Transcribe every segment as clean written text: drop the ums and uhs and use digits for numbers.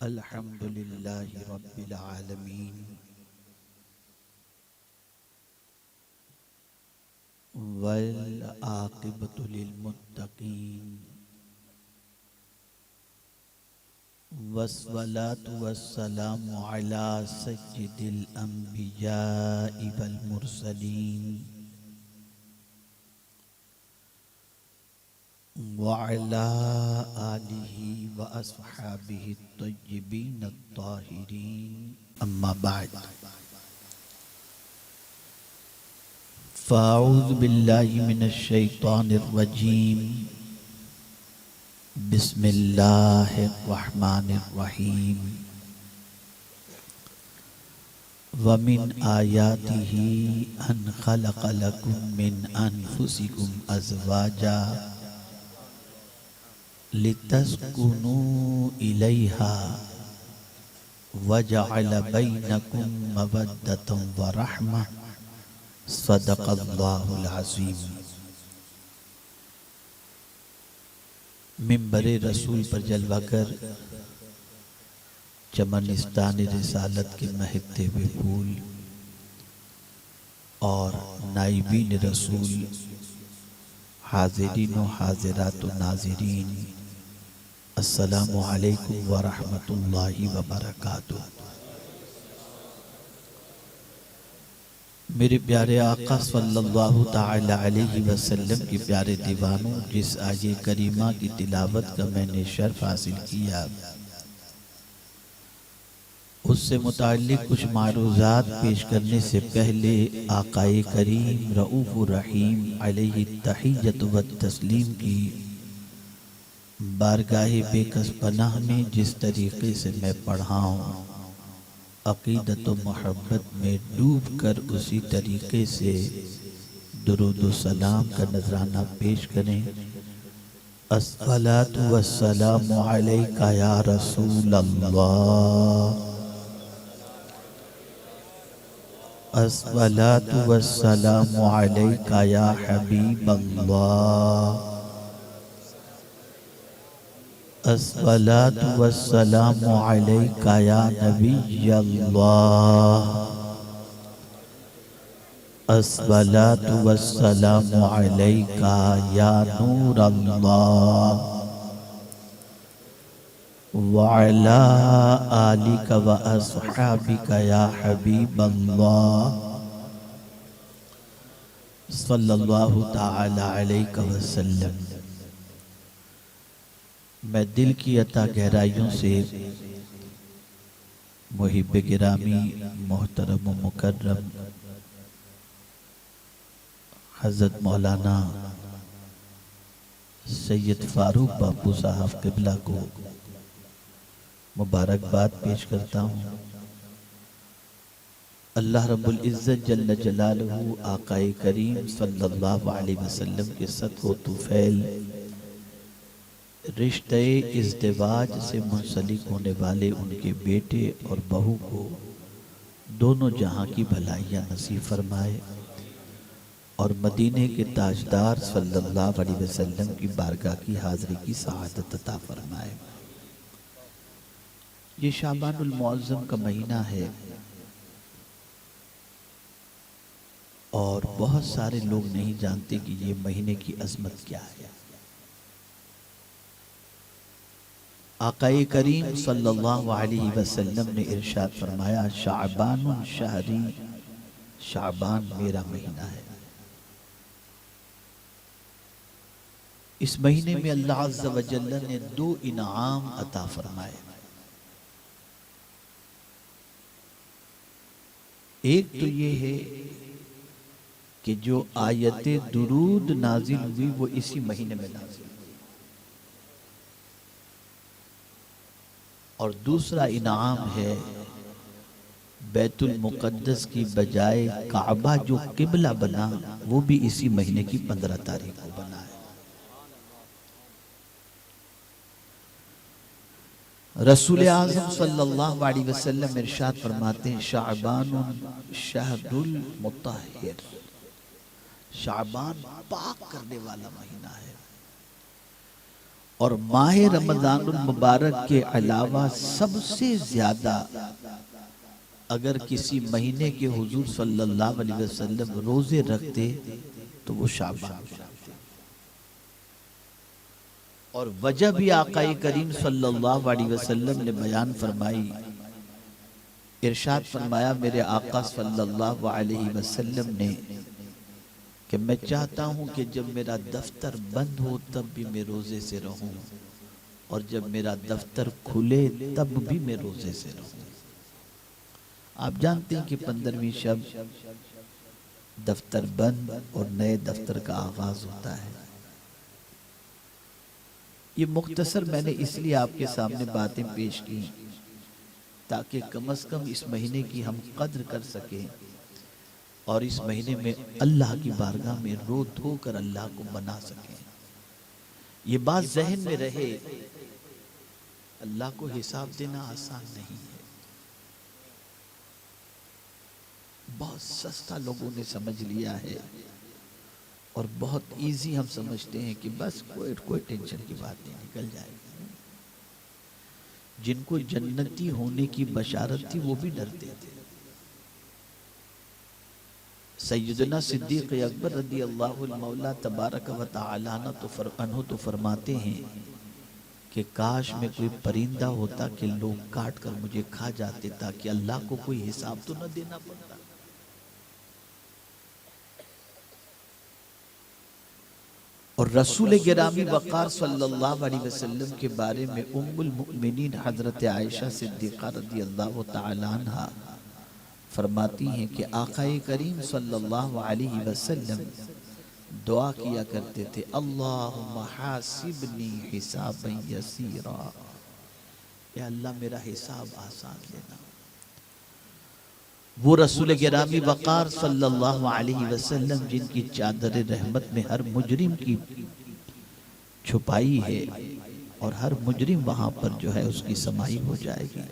अल्हम्दुलिल्लाहि रब्बिल आलमीन वल आक़िबतु लिल मुत्तक़ीन वस्सलातु वस्सलामु अला सय्यिदिल अंबियाइ वल मुरसलीन व अला आलिहि व अस्हाबिहि तय्यिबीन अत्ताहिरीन अम्मा बाद फ़अऊज़ु बिल्लाहि मिनश शैतानिर रजीम बिस्मिल्लाहिर रहमानिर रहीम व मिन आयातिही अन खलक़ लकुम मिन अनफुसिकुम अज़वाजा लितस्कुनू इलैहा व जअल बैनकुम मवद्दतन व रहमा सदक़ल्लाहुल अज़ीम। मिंबरे रसूल पर जलवा कर चमनिस्तान रिसालत के महकते हुए फूल और नाइबीन रसूल हाज़िरीन व हाज़िरात व नाज़िरीन अस्सलामु अलैकुम व रहमतुल्लाहि व बरकातुहू। मेरे प्यारे आका सल्लल्लाहु ताला अलैहि वसल्लम के प्यारे दीवानों, जिस आये करीमा की तिलावत का मैंने शर्फ हासिल किया, उससे मुताल्लिक़ कुछ मारूज़ात पेश करने से पहले आकाए करीम रऊफ़ुर रहीम अलैहि तहिय्यतु व तस्लीम की बारगाहे बेकस पनाह में जिस तरीक़े से मैं पढ़ा हूँ, अक़ीदत व मोहब्बत में डूब कर उसी तरीक़े से दुरूद व सलाम का नजराना पेश करें। अस्सलातु वस्सलामु अलैका या रसूल अल्लाह, अस्सलातु वस्सलामु अलैका या हबीब अल्लाह, अस्सलातु वस्सलामु अलैका या नबी अल्लाह, अस्सलातु वस्सलामु अलैका या नूर अल्लाह, व अला आलिका व अस्हाबिका या हबीब अल्लाह सल्लल्लाहु ताला अलैहि वसल्लम। मैं दिल की अता गहराइयों से मुहिब गिरामी मोहतरम व मुकर्रम हज़रत मौलाना सैयद फारूक बापू साहब क़िबला को मुबारकबाद पेश करता हूँ। अल्लाह रब्बुल इज़्ज़त जल्ल जलालुहु आकाए करीम सल्लल्लाहु अलैहि वसल्लम के सदक़ो तुफ़ैल रिश्ते इज़्दिवाज से मुंसलिक होने वाले उनके बेटे और बहू को दोनों जहां की भलाइयाँ नसीब फरमाए और मदीने के ताजदार सल्लल्लाहु अलैहि वसल्लम की बारगाह की हाज़िरी की सआदत अता फरमाए। ये शाबानुल मुअज़्ज़म का महीना है और बहुत सारे लोग नहीं जानते कि ये महीने की अज़मत क्या है। आकाए करीम सल्लल्लाहु अलैहि वसल्लम ने इरशाद फरमाया, शाबानुन शहरी, शाबान मेरा महीना है। इस महीने में अल्लाह अज़्ज़ व जल्ल ने दो इनाम अता फरमाए। एक तो ये है कि जो आयते दुरूद नाजिल हुई वो इसी महीने में नाजिल हुई, और दूसरा इनाम है बैतुल मुक़द्दस की बजाय काबा जो किबला बना वो भी इसी महीने की 15 तारीख को बना है। रसूल आज़म सल्लल्लाहु अलैहि वसल्लम इरशाद फरमाते हैं, शाबानुन शहरुल मुत्तहिर, शाबान पाक करने वाला महीना है। और माह रमजानुल मुबारक के अलावा सबसे ज्यादा अगर किसी महीने के हुजूर सल्लल्लाहु अलैहि वसल्लम रोजे रखते तो वो शाबान। और वजह भी आकाए करीम सल्लल्लाहु अलैहि वसल्लम ने बयान फरमाई, इरशाद फरमाया मेरे आका सल्लल्लाहु अलैहि वसल्लम ने कि मैं चाहता हूं कि जब मेरा दफ्तर बंद हो तब भी मैं रोजे से रहूं, और जब मेरा दफ्तर खुले तब भी मैं रोजे से रहूं। आप जानते हैं कि 15वीं शब दफ्तर बंद और नए दफ्तर का आगाज होता है। ये मुख्तसर मैंने इसलिए आपके सामने बातें पेश की ताकि कम से कम इस महीने की हम कद्र कर सकें और इस महीने में अल्लाह की बारगाह में रो धो कर अल्लाह को मना सकें। ये बात जहन में रहे, अल्लाह को हिसाब देना आसान नहीं है। बहुत सस्ता लोगों ने समझ लिया है और बहुत इजी हम समझते हैं कि बस कोई टेंशन की बात नहीं, निकल जाएगी। जिनको जन्नती होने की बशारत थी वो भी डरते थे। सैयदना सिद्दीक अकबर रदी अल्लाहु मौला तबारक व तआला अन्हु तो फरमाते हैं कि काश में कोई परिंदा होता कि लोग काट कर मुझे खा जाते ताकि अल्लाह को कोई हिसाब तो न देना पड़ता। और रसूल गिरामी वक़ार सल्लल्लाहु अलैहि वसल्लम के बारे में उम्मुल मुमिनीन हजरत आयशा सिद्दीक़ा रदी अल्लाह तआला अन्हा फरमाती हैं कि आक़ाए करीम सल्लल्लाहु अलैहि वसल्लम दुआ किया करते थे, अल्लाहुम्मा हासिबनी हिसाबन यसीरा, या अल्लाह मेरा हिसाब आसान लेना। वो रसूल गिरामी वक़ार सल्लल्लाहु अलैहि वसल्लम जिनकी चादर रहमत में हर मुजरिम की छुपाई है और हर मुजरिम वहां पर जो है उसकी समाई हो जाएगी।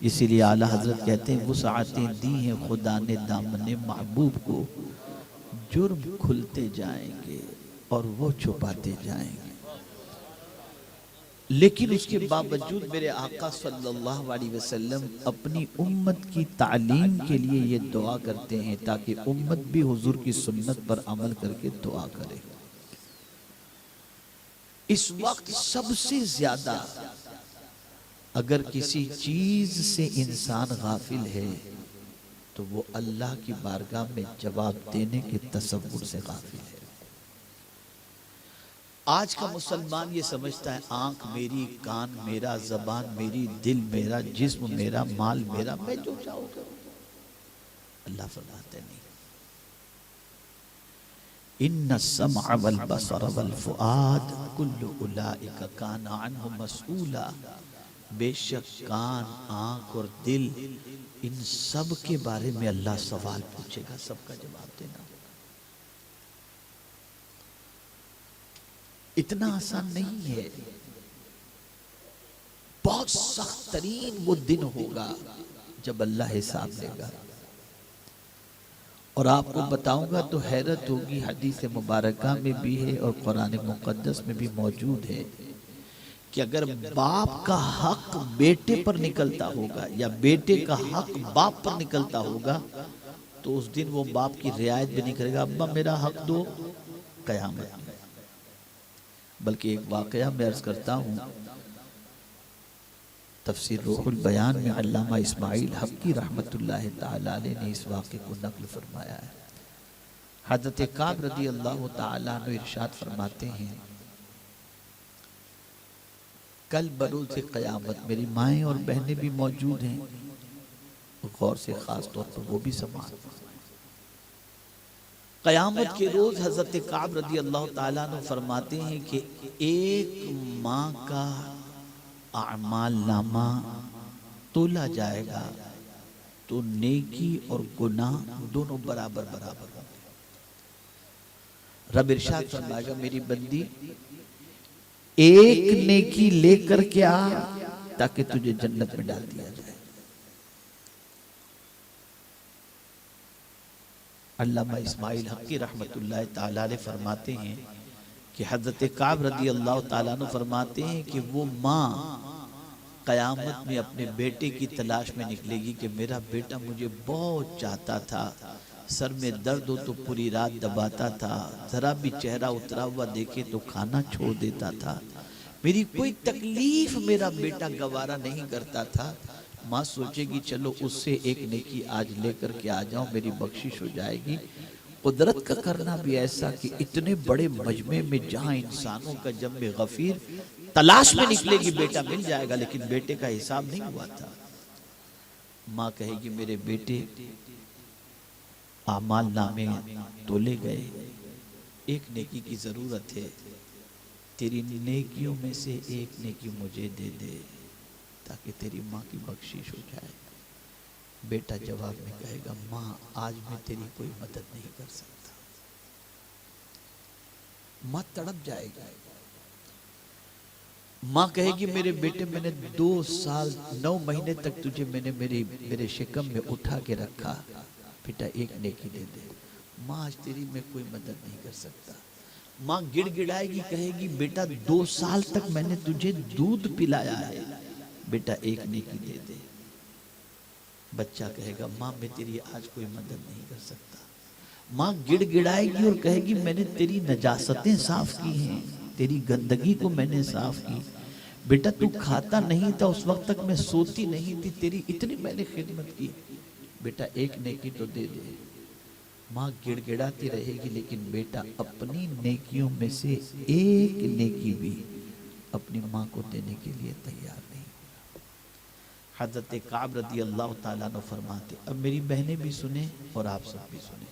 इसीलिए आला हजरत कहते हैं वुसअतें दी हैं खुदा ने दामने महबूब को, जुर्म खुलते जाएंगे और वो छुपाते जाएंगे। लेकिन उसके बावजूद मेरे आका सल्लल्लाहु अलैहि वसल्लम अपनी उम्मत की तालीम के लिए ये दुआ करते हैं ताकि उम्मत भी हुजूर की सुन्नत पर अमल करके दुआ करे। इस वक्त सबसे ज्यादा अगर किसी चीज से इंसान गाफिल है तो वो अल्लाह की बारगाह में जवाब देने के तसव्वुर से गाफिल है। आज का मुसलमान ये समझता है आंख मेरी, कान मेरा, जबान मेरी, दिल मेरा, जिस्म मेरा, माल मेरा, मैं जो चाहूं करूं। अल्लाह फरमाते नहीं, इन्ना सम्अ वल बसर वल फुआद कुल्लु उलाइका काना अन्हु मसऊला, बेशक कान, आंख और दिल इन सब के बारे में अल्लाह सवाल पूछेगा, सबका जवाब देना। इतना आसान नहीं है, बहुत सख्त तरीन वो दिन होगा जब अल्लाह हिसाब लेगा। और आपको बताऊंगा तो हैरत होगी, हदीस मुबारका में भी है और कुरान मुकद्दस में भी मौजूद है कि अगर बाप का हक बेटे पर निकलता होगा या बेटे का हक बाप पर निकलता होगा तो उस दिन वो बाप की रियायत भी नहीं करेगा, अब्बा मेरा हक दो, कयामत में। बल्कि एक वाकया मैं अर्ज करता हूँ, तफसीर रूहुल बयान में अल्लामा इस्माइल हक़ी रहमतुल्लाह ताला अलैह ने इस वाक़े को नक़ल फरमाया है। हज़रत काब रदी अल्लाह ताला अन्हु इरशाद फरमाते हैं, कल बरोज़ क़यामत मेरी माएँ और बहनें भी मौजूद हैं, गौर से ख़ास तौर पर वो भी समान। क़यामत के रोज़ हज़रत काब रदी अल्लाह ताला अन्हु फरमाते हैं कि एक माँ का आमाल नामा तोला जाएगा तो नेकी और गुनाह दोनों बराबर बराबर होंगे। रब इरशाद फरमाएगा, मेरी बंदी एक नेकी लेकर के आ ताकि तुझे जन्नत में डाल दिया जाए। अल्लामा इस्माइल हक़ी रहमतुल्लाह ताला अलैह फरमाते हैं कि हज़रत काब रज़ी अल्लाह ताला अन्हु फरमाते हैं कि वो माँ क़यामत में अपने बेटे की तलाश में निकलेगी कि मेरा बेटा मुझे बहुत चाहता था, सर में दर्द हो तो पूरी रात दबाता था, ज़रा भी चेहरा उतरा हुआ देखे तो खाना छोड़ देता था, मेरी कोई तकलीफ मेरा बेटा गवारा नहीं करता था। माँ सोचेगी चलो उससे एक नेकी आज लेकर के आ जाऊं, मेरी बख्शिश हो जाएगी। कुदरत का करना भी ऐसा कि इतने बड़े मजमे में जहां इंसानों का जम्मे गफीर तलाश में निकलेगी बेटा मिल जाएगा, लेकिन बेटे का हिसाब नहीं हुआ था। माँ कहेगी मेरे बेटे आमाल नामे तोले गए, एक नेकी की जरूरत है, तेरी नेकियों में से एक नेकी मुझे दे दे ताकि तेरी माँ की बख्शिश हो जाए। बेटा जवाब में कहेगा माँ आज मैं तेरी कोई मदद नहीं कर सकता। माँ तड़प जाएगी। माँ कहेगी मेरे बेटे मैंने 2 साल 9 महीने तक तुझे मैंने मेरे शिकम में उठा के रखा, बेटा एक नेकी दे दे। माँ आज तेरी मैं कोई मदद नहीं कर सकता। माँ गिड़गिड़ाएगी, कहेगी बेटा 2 साल तक मैंने तुझे दूध पिलाया है, बेटा एक नेकी दे दे। बच्चा कहेगा माँ मैं तेरी आज कोई मदद नहीं कर सकता। माँ गिड़गिड़ाएगी और कहेगी मैंने तेरी नजासतें साफ की हैं, तेरी गंदगी को मैंने साफ की, बेटा तू खाता नहीं था उस वक्त तक मैं सोती नहीं थी, तेरी इतनी मैंने खिदमत की, बेटा एक नेकी तो दे दे। माँ गिड़गिड़ाती रहेगी लेकिन बेटा अपनी नेकियों में से एक नेकी भी अपनी माँ को देने के लिए तैयार नहीं। हज़रत काब रज़ी अल्लाह ताला अन्हु फरमाते, अब मेरी बहनें भी सुने और आप सब भी सुने।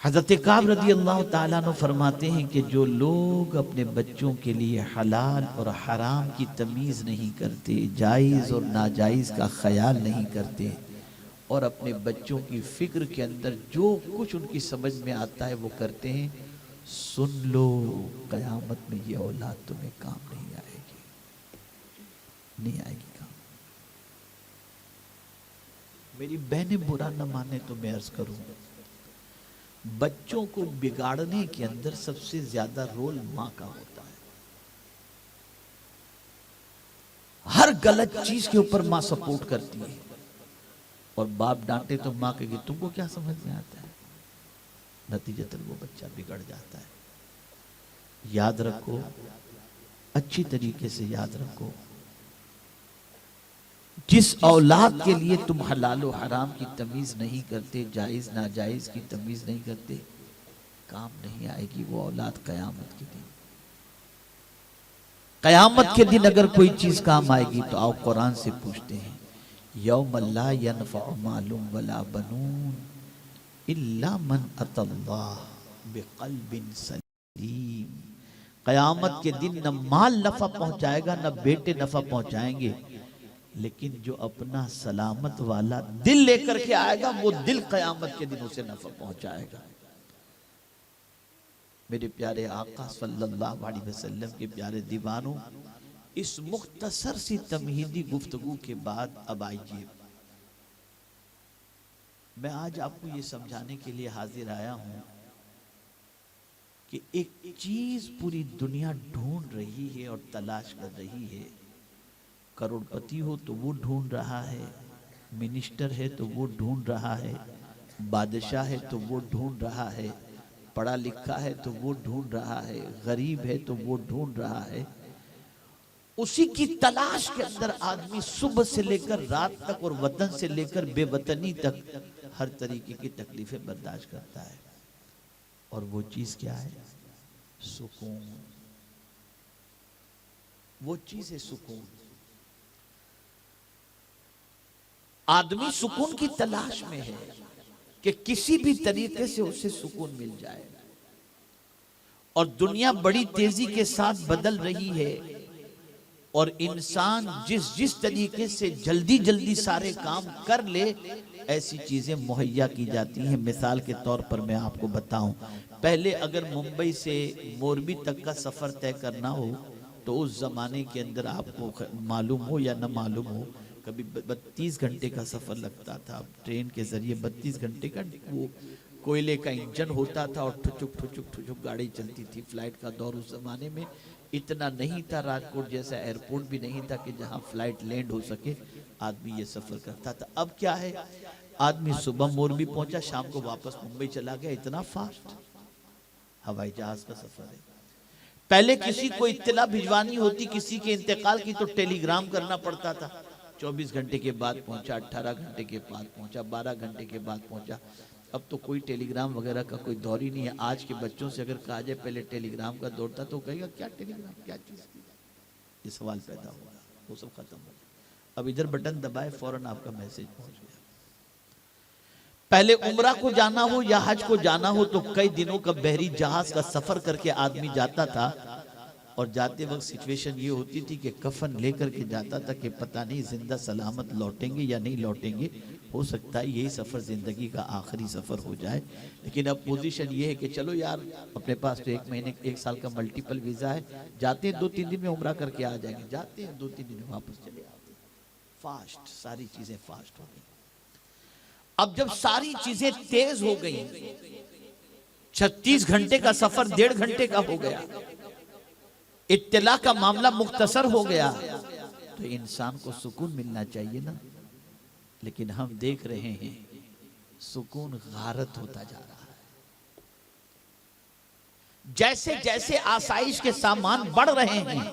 हज़रत काब रज़ी अल्लाह ताला अन्हु फरमाते हैं कि जो लोग अपने बच्चों के लिए हलाल और हराम की तमीज़ नहीं करते, जायज़ और नाजायज़ का ख्याल नहीं करते और अपने बच्चों की फिक्र के अंदर जो कुछ उनकी समझ में आता है वो करते हैं, सुन लो क़यामत में ये औलाद तुम्हें काम नहीं आएगी, नहीं आएगी काम। मेरी बहनें बुरा न माने तो मैं अर्ज करूं, बच्चों को बिगाड़ने के अंदर सबसे ज्यादा रोल माँ का होता है। हर गलत चीज के ऊपर माँ सपोर्ट करती है और बाप डांटे तो माँ कहेगी तुमको क्या समझ में आता है, नतीजतन वो बच्चा बिगड़ जाता है। याद रखो, अच्छी तरीके से याद रखो, जिस औलाद के लिए तुम हलाल और हराम की तमीज नहीं करते, जायज नाजायज की तमीज नहीं करते, काम नहीं आएगी वो औलाद कयामत के दिन। कयामत के दिन अगर कोई चीज काम आएगी तो आओ कुरान से पूछते हैं, यौम ला यनफ़उ मालुम वला बनून इल्ला मन अतल्लाह बिक़ल्बिन सलीम। कयामत के दिन न माल नफा पहुंचाएगा न बेटे नफा पहुंचाएंगे, लेकिन जो अपना सलामत वाला दिल लेकर के आएगा वो दिल कयामत के दिन उसे नफा पहुंचाएगा। मेरे प्यारे आका सल्लल्लाहु अलैहि वसल्लम के प्यारे दीवानों, इस मुख्तसर सी तमहीदी गुफ्तगू के बाद अब आइए, मैं आज आपको ये समझाने के लिए हाजिर आया हूं कि एक चीज पूरी दुनिया ढूंढ रही है और तलाश कर रही है। करोड़पति हो तो वो ढूंढ रहा है, मिनिस्टर है तो वो ढूंढ रहा है, बादशाह है तो वो ढूंढ रहा है, पढ़ा लिखा है तो वो ढूंढ रहा है, गरीब है तो वो ढूंढ रहा है। उसी की तलाश के अंदर आदमी सुबह से लेकर रात तक और वतन से लेकर बेवतनी तक हर तरीके की तकलीफें बर्दाश्त करता है। और वो चीज क्या है? सुकून। वो चीज है सुकून। आदमी सुकून की तलाश में है कि किसी भी तरीके से उसे सुकून मिल जाए। और दुनिया बड़ी तेजी के साथ बदल रही है और इंसान जिस जिस तरीके से जल्दी जल्दी सारे काम कर ले, ऐसी चीजें मुहैया की जाती हैं। मिसाल के तौर पर मैं आपको बताऊं, पहले अगर मुंबई से मोरबी तक का सफर तय करना हो तो उस जमाने के अंदर आपको मालूम हो या न मालूम हो, कभी 32 घंटे का सफर लगता था। ट्रेन के जरिए 32 घंटे का वो कोयले का इंजन होता था और ठुचुक ठुचुक ठुचुक गाड़ी चलती थी। फ्लाइट का दौर उस जमाने में इतना नहीं था, राजकोट जैसा एयरपोर्ट भी नहीं था कि जहां फ्लाइट लैंड हो सके, आदमी ये सफर करता था। अब क्या है, आदमी सुबह मोरबी पहुंचा, शाम को वापस मुंबई चला गया, इतना फास्ट हवाई जहाज का सफर है। पहले किसी को इत्तला भिजवानी होती किसी के इंतकाल की तो टेलीग्राम करना पड़ता था। 24 घंटे के बाद पहुंचा, 18 घंटे के बाद पहुंचा, 12 घंटे के बाद पहुंचा। अब तो कोई टेलीग्राम वगैरह का कोई दौर ही नहीं है। आज के बच्चों से अगर कहा जाए पहले टेलीग्राम का दौर था तो कहेगा क्या टेलीग्राम, क्या चीज, ये सवाल पैदा होगा। वो सब खत्म हो गया। अब इधर बटन दबाए फौरन आपका मैसेज पहुंच गया। पहले उम्रा को जाना हो या हज को जाना हो तो कई दिनों का बहरी जहाज का सफर करके आदमी जाता था, और जाते वक्त सिचुएशन ये होती थी कि कफन लेकर के जाता था कि पता नहीं जिंदा सलामत लौटेंगे या नहीं लौटेंगे, हो सकता है यही सफर जिंदगी का आखिरी सफर हो जाए। लेकिन अब पोजीशन ये है कि चलो यार अपने पास तो 1 महीने 1 साल का मल्टीपल वीजा है, जाते हैं 2-3 दिन में उम्रा करके आ जाएंगे, जाते हैं 2-3 दिन में वापस चले आते हैं। फास्ट, सारी चीजें फास्ट हो गई। अब जब सारी चीजें तेज हो गई, 36 घंटे का सफर 1.5 घंटे का हो गया, इत्तला का मामला मुख्तसर हो गया, तो इंसान को सुकून मिलना चाहिए ना। लेकिन हम देख रहे हैं सुकून गारत होता जा रहा है। जैसे जैसे आसाइश के सामान बढ़ रहे हैं,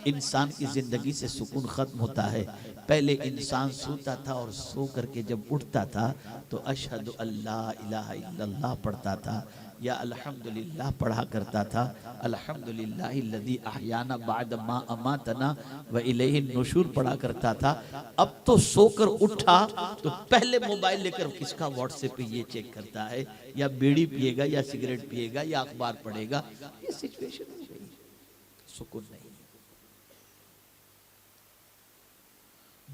इंसान की जिंदगी से सुकून खत्म होता है। पहले इंसान सोता था और सो करके जब उठता था तो अशहदु अल्ला इलाहा इल्लल्लाह पढ़ता था या अल्हम्दुलिल्लाह पढ़ा करता था। अल्हम्दुलिल्लाहिल्लज़ी अहयाना बाद मा अमातना व इलैहि नुशूर पढ़ा करता था। अब तो सोकर उठा तो पहले मोबाइल लेकर किसका व्हाट्सएप पे ये चेक करता है, या बीड़ी पिएगा या सिगरेट पिएगा या अखबार पढ़ेगा। ये सिचुएशन हो गई, सुकून नहीं।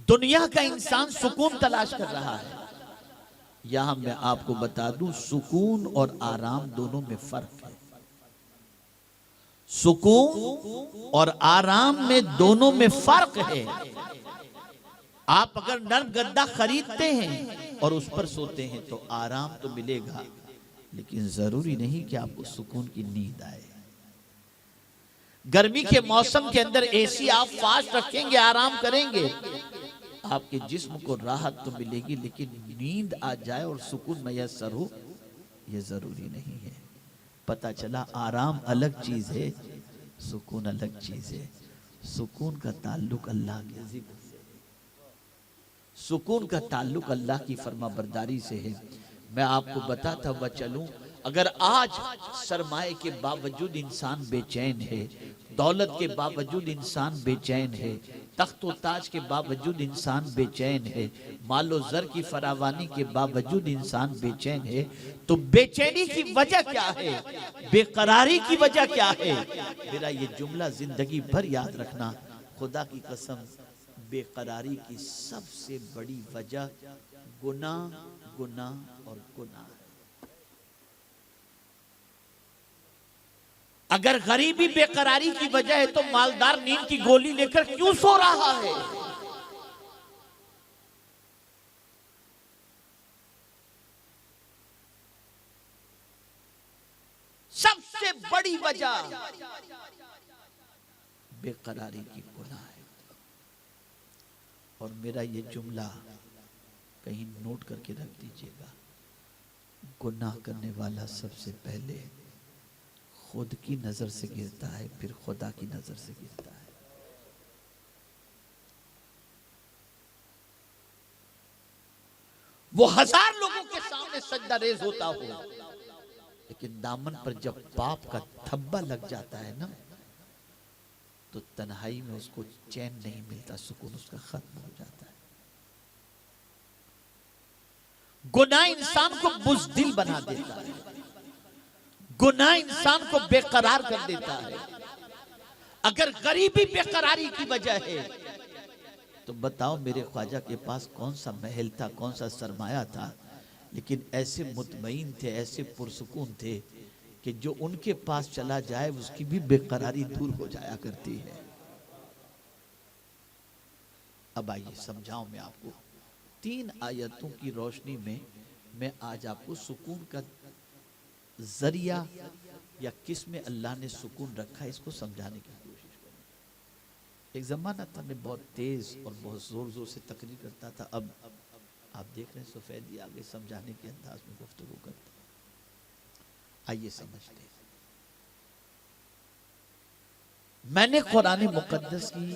दुनिया का इंसान सुकून तलाश कर रहा है। यहां मैं आपको बता दूं, सुकून और आराम दोनों में फर्क है। सुकून और आराम में दोनों में फर्क है। आप अगर नर्म गद्दा खरीदते हैं और उस पर सोते हैं तो आराम तो मिलेगा, लेकिन जरूरी नहीं कि आपको सुकून की नींद आए। गर्मी के मौसम के अंदर एसी आप फास्ट रखेंगे, आराम करेंगे, आपके जिस्म को राहत तो मिलेगी, लेकिन नींद आ जाए और सुकून मैसर हो, यह जरूरी नहीं है। पता चला आराम अलग चीज है, सुकून अलग चीज है। सुकून का ताल्लुक अल्लाह के जिक्र से है, सुकून का ताल्लुक अल्लाह की फरमाबरदारी से है। मैं आपको बताता हुआ चलूं, अगर आज सरमाए के बावजूद इंसान बेचैन है, दौलत के बावजूद इंसान बेचैन है, तख्तो ताज के बावजूद इंसान बेचैन है, मालो जर की फरावानी के बावजूद इंसान बेचैन है, तो बेचैनी की वजह क्या है, बेकरारी की वजह क्या है? मेरा ये जुमला जिंदगी भर याद रखना, खुदा की कसम, बेकरारी की सबसे बड़ी वजह गुनाह, गुनाह और गुनाह। अगर गरीबी बेकरारी की वजह है तो मालदार नींद की गोली लेकर क्यों सो रहा है? सबसे बड़ी वजह बेकरारी की गुनाह है। और मेरा ये जुमला कहीं नोट करके रख दीजिएगा, गुनाह करने वाला सबसे पहले खुद की नजर से गिरता है, फिर खुदा की नजर से गिरता है। वो 1000 लोगों के सामने सजदा रेज होता हो, लेकिन दामन पर जब पाप का धब्बा लग जाता है ना, तो तन्हाई में उसको चैन नहीं मिलता, सुकून उसका खत्म हो जाता है। गुनाह इंसान को बुज़दिल बना देता है, गुनाह इंसान को बेकरार कर देता है। अगर गरीबी बेकरारी की वजह है तो बताओ मेरे ख्वाजा के पास कौन सा महल था, कौन सा सरमाया था, लेकिन ऐसे मुतमईन थे, ऐसे पुरसुकून थे कि जो उनके पास चला जाए उसकी भी बेकरारी दूर हो जाया करती है। अब आइए समझाऊं मैं आपको 3 आयतों की रोशनी में। मैं आज आपको सुकून का जरिया या किस में अल्लाह ने सुकून रखा है, इसको समझाने की कोशिश करें। एक जमाना था मैं बहुत तेज और बहुत जोर जोर से तकरीर करता था, अब आप देख रहे हैं सफेदी आगे समझाने के अंदाज में गुफ्तगू करता। आइए समझते हैं। मैंने कुरान मुकद्दस की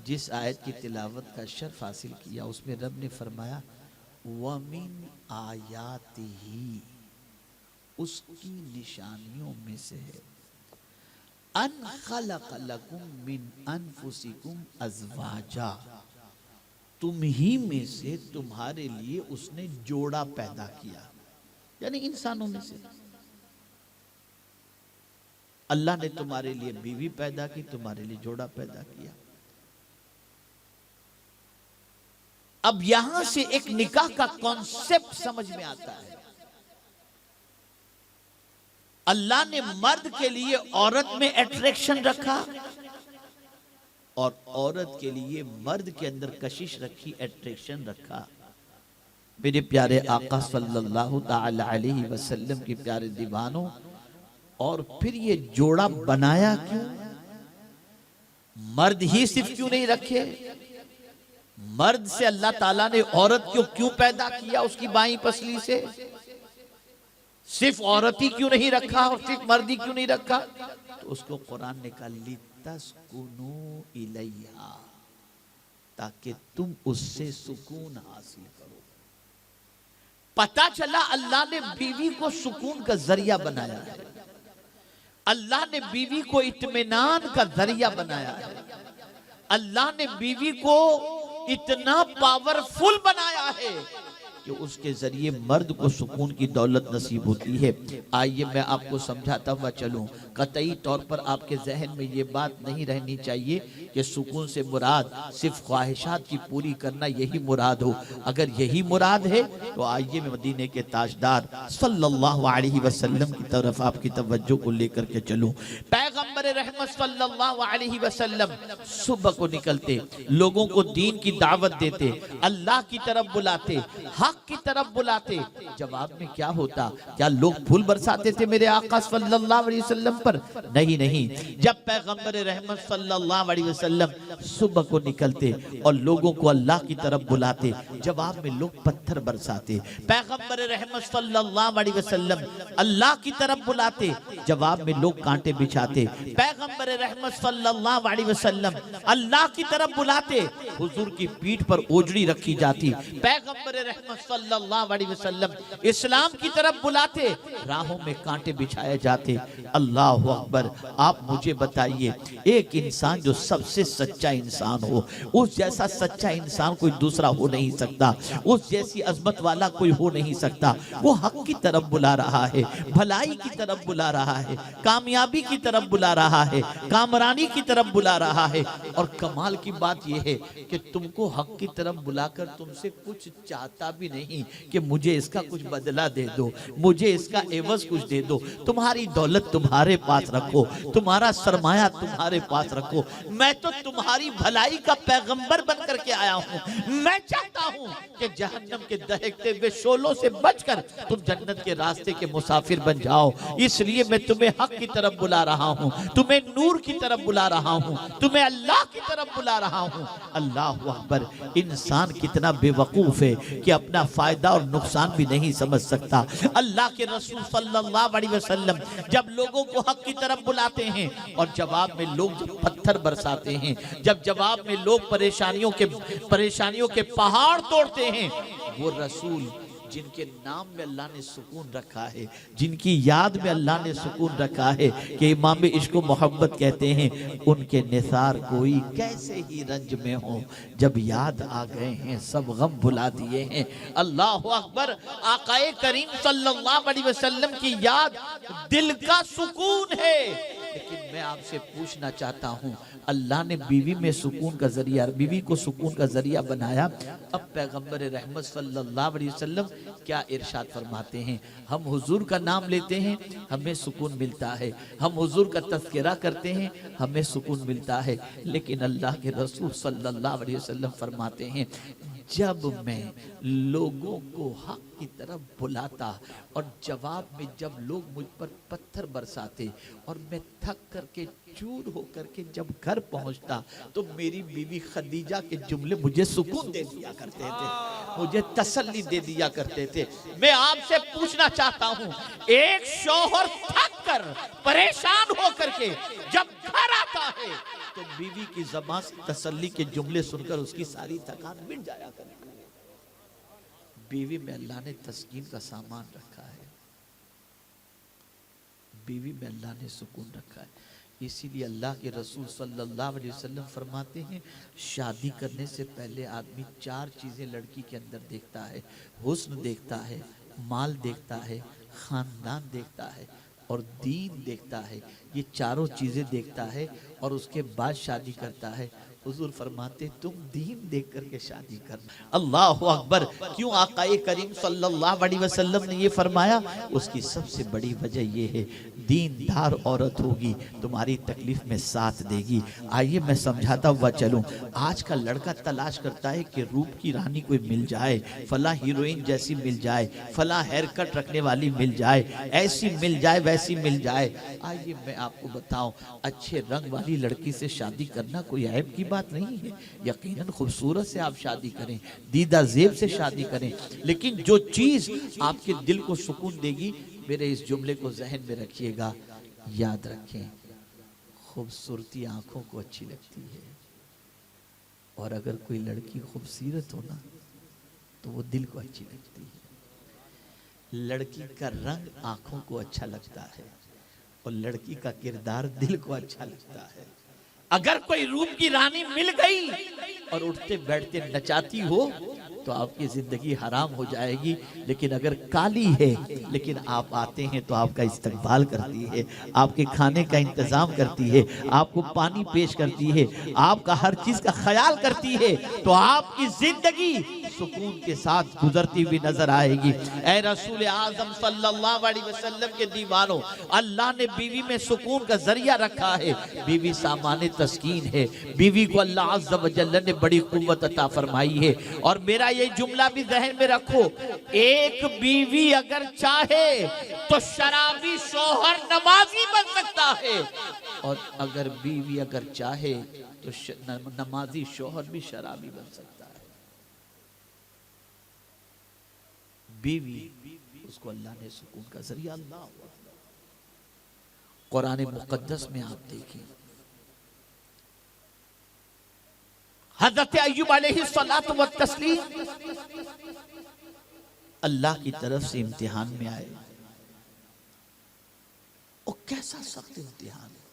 जिस आयत की तिलावत का शर्फ हासिल किया उसमें रब ने फरमाया वमिन आयातिही, उसकी निशानियों में से है अन खलक लकुम मिन अनफुसिकुम अज़वाजा, तुम ही में से तुम्हारे लिए उसने जोड़ा पैदा किया, यानी इंसानों में से अल्लाह ने तुम्हारे लिए बीवी पैदा की, तुम्हारे लिए जोड़ा पैदा किया। अब यहां से एक निकाह का कॉन्सेप्ट समझ में आता है। अल्लाह ने मर्द के लिए औरत में अट्रैक्शन रखा और औरत के लिए मर्द के अंदर कशिश रखी, अट्रैक्शन रखा। मेरे प्यारे आका सल्लल्लाहु ताला अलैहि वसल्लम के प्यारे दीवानों, और फिर ये जोड़ा बनाया क्यों? मर्द ही सिर्फ क्यों नहीं रखे? मर्द से अल्लाह ताला ने औरत को क्यों पैदा किया? उसकी बाईं पसली से सिर्फ औरत ही क्यों नहीं रखा और सिर्फ मर्द ही क्यों नहीं रखा? तो उसको कुरान ने कहा लितस्कुनु इलैहा, ताकि तुम उससे सुकून हासिल करो। पता चला अल्लाह ने बीवी को सुकून का जरिया बनाया है, अल्लाह ने बीवी को इत्मीनान का जरिया बनाया है, अल्लाह ने बीवी को इतना पावरफुल बनाया है कि उसके जरिए मर्द को सुकून की दौलत नसीब होती है। आइए मैं आपको समझाता हुआ चलूं। कतई तौर पर आपके जहन में ये बात नहीं रहनी चाहिए कि सुकून से मुराद सिर्फ ख्वाहिशात की पूरी करना यही मुराद हो। अगर यही मुराद है तो आइए मैं मदीने के ताजदार सल्लल्लाहु अलैहि वसल्लम की तरफ आपकी तवज्जो को लेकर के चलूं। पैगंबर रहमत सल्लल्लाहु अलैहि वसल्लम सुबह को निकलते, लोगों को दीन की दावत देते, अल्लाह की तरफ बुलाते, हक की तरफ बुलाते। जवाब में क्या होता? क्या लोग फूल बरसाते थे मेरे आका सल्लल्लाहु अलैहि वसल्लम पर? नहीं नहीं। जब पैगंबर रहमत सल्लल्लाहु अलैहि वसल्लम सुबह को निकलते और लोगों को अल्लाह की तरफ बुलाते, जवाब में लोग पत्थर बरसाते। पैगंबर रहमत सल्लल्लाहु अलैहि वसल्लम अल्लाह की तरफ बुलाते, जवाब में लोग कांटे बिछाते। पैगंबर रहमत सल्लल्लाहु अलैहि वसल्लम अल्लाह की तरफ बुलाते, हुजूर की पीठ पर ओजड़ी रखी जाती। पैगंबर रहमत सल्लल्लाहु अलैहि वसल्लम इस्लाम की तरफ बुलाते, राहों में कांटे बिछाए जाते। अल्लाहु अकबर। आप मुझे बताइए, एक इंसान जो सबसे सच्चा इंसान हो, उस जैसा सच्चा इंसान कोई दूसरा हो नहीं सकता, उस जैसी अजमत वाला कोई हो नहीं सकता। वो हक की तरफ बुला रहा है, भलाई की तरफ बुला रहा है, कामयाबी की तरफ बुला रहा है, कामरानी की तरफ बुला रहा है। और कमाल की बात यह है कि तुमको हक की तरफ बुलाकर तुमसे कुछ चाहता भी नहीं कि मुझे इसका कुछ बदला दे दो, मुझे इसका एवज कुछ दे दो। तुम्हारी दौलत तुम्हारे पास रखो, तुम्हारा सरमाया तुम्हारे पास रखो। मैं तो तुम्हारी भलाई का पैगंबर बन करके आया हूँ। मैं चाहता हूँ कि जहन्नम के दहकते हुए शोलों से बचकर तुम जन्नत के रास्ते के मुसाफिर बन जाओ। इसलिए मैं तुम्हें हक की तरफ बुला रहा हूँ, तुम्हें नूर की तरफ बुला रहा हूँ, तुम्हें अल्लाह की तरफ बुला रहा हूँ। अल्लाह अकबर। इंसान कितना बेवकूफ है कि अपना फायदा और नुकसान भी नहीं समझ सकता। अल्लाह के रसूल सल्लल्लाहु अलैहि वसल्लम जब लोगों को हक की तरफ बुलाते हैं और जवाब में लोग जब पत्थर बरसाते हैं, जब जवाब में लोग परेशानियों के पहाड़ तोड़ते हैं, वो रसूल जिनके नाम में अल्लाह ने सुकून रखा है, जिनकी याद में अल्लाह ने सुकून रखा है कि इमाम इश्क मोहब्बत कहते हैं, उनके निसार कोई कैसे ही रंज में हो, जब याद आ गए हैं सब गम भुला दिए हैं। अल्लाह अकबर। आकाए करीम सल्लल्लाहु अलैहि वसल्लम की याद दिल का सुकून है। लेकिन मैं आपसे पूछना चाहता हूँ, अल्लाह ने बीवी में सुकून का जरिया, बीवी को सुकून का जरिया बनाया। अब पैगंबर रहमत सल्लल्लाहु अलैहि वसल्लम क्या इरशाद फरमाते हैं? हम हुजूर का नाम लेते हैं, हमें सुकून मिलता है, हम हुजूर का तज़किरा करते हैं, हमें सुकून मिलता है। लेकिन अल्लाह के रसूल सल्लल्लाहु अलैहि वसल्लम फरमाते हैं, जब मैं लोगों को हक की तरफ बुलाता और जवाब में जब लोग मुझ पर पत्थर बरसाते और मैं थक करके चूर होकर के जब घर पहुंचता तो मेरी बीवी खदीजा के जुमले मुझे सुकून दे दिया करते थे, मुझे तसल्ली दे दिया करते थे। मैं आपसे पूछना चाहता हूं, एक शौहर थक कर परेशान होकर के जब घर आता है तो बीवी की ज़बान से तसल्ली के जुमले सुनकर उसकी सारी थकान मिट जाया करती है। बीवी में अल्लाह ने तस्कीन का सामान रखा है, बीवी में अल्लाह ने सुकून रखा है। इसीलिए अल्लाह के रसूल सल्लल्लाहु अलैहि वसल्लम फरमाते हैं, शादी करने से पहले आदमी 4 चीज़ें लड़की के अंदर देखता है। हुस्न देखता है, माल देखता है, ख़ानदान देखता है और दीन देखता है। ये चारों चीज़ें देखता है और उसके बाद शादी करता है। हुजूर फरमाते तुम दीन देख करके शादी करना। अल्लाह अकबर। क्यों आकाए करीम सल्लल्लाहु अलैहि वसल्लम ने ये फरमाया? उसकी सबसे बड़ी वजह ये है, दीनदार औरत होगी तुम्हारी तकलीफ में साथ देगी। आइए मैं समझाता हुआ चलूं। आज का लड़का तलाश करता है कि रूप की रानी कोई मिल जाए, फला हीरोइन जैसी मिल जाए, फला हेयर कट रखने वाली मिल जाए, ऐसी मिल जाए, वैसी मिल जाए। आइए मैं आपको बताऊं, अच्छे रंग वाली लड़की से शादी करना कोई ऐब की बात नहीं है। यकीनन खूबसूरत से आप शादी करें, दीदा जेब से शादी करें, लेकिन जो चीज आपके दिल को सुकून देगी, मेरे इस जुमले को जहन में रखिएगा, याद रखें, खूबसूरती आंखों को अच्छी लगती है और अगर कोई लड़की खूबसूरत हो ना तो वो दिल को अच्छी लगती है। लड़की का रंग आंखों को अच्छा लगता है और लड़की का किरदार दिल को अच्छा लगता है। अगर कोई रूप की रानी मिल गई और उठते बैठते नचाती हो तो आपकी जिंदगी हराम हो जाएगी। लेकिन अगर काली है लेकिन आप आते हैं तो आपका इस्तकबाल करती है, आपके खाने का इंतजाम करती है, आपको पानी पेश करती है, आपका हर चीज का ख्याल करती है, तो आपकी जिंदगी सुकून के साथ गुजरती हुई नजर आएगी। ऐ रसूल आजम सल्लल्लाहु अलैहि वसल्लम के दीवानों, अल्लाह ने बीवी में सुकून का जरिया रखा है। बीवी सामान्य तस्कीन है, बीवी को अल्लाह अज़्ज़ व जल्ल ने बड़ी कुव्वत अता फरमाई है। और मेरा ये जुमला भी ज़हन में रखो, एक बीवी अगर चाहे तो शराबी शौहर नमाजी बन सकता है और अगर बीवी अगर चाहे तो नमाजी शौहर भी शराबी बन सकता है। बीवी उसको अल्लाह ने सुकून का जरिया, अल्लाह कुरान मुकद्दस में आप देखें, हज़रत अय्यूब अलैहिस्सलातु व तस्लीम अल्लाह की तरफ से इम्तिहान में आए और कैसा सख्त इम्तिहान है।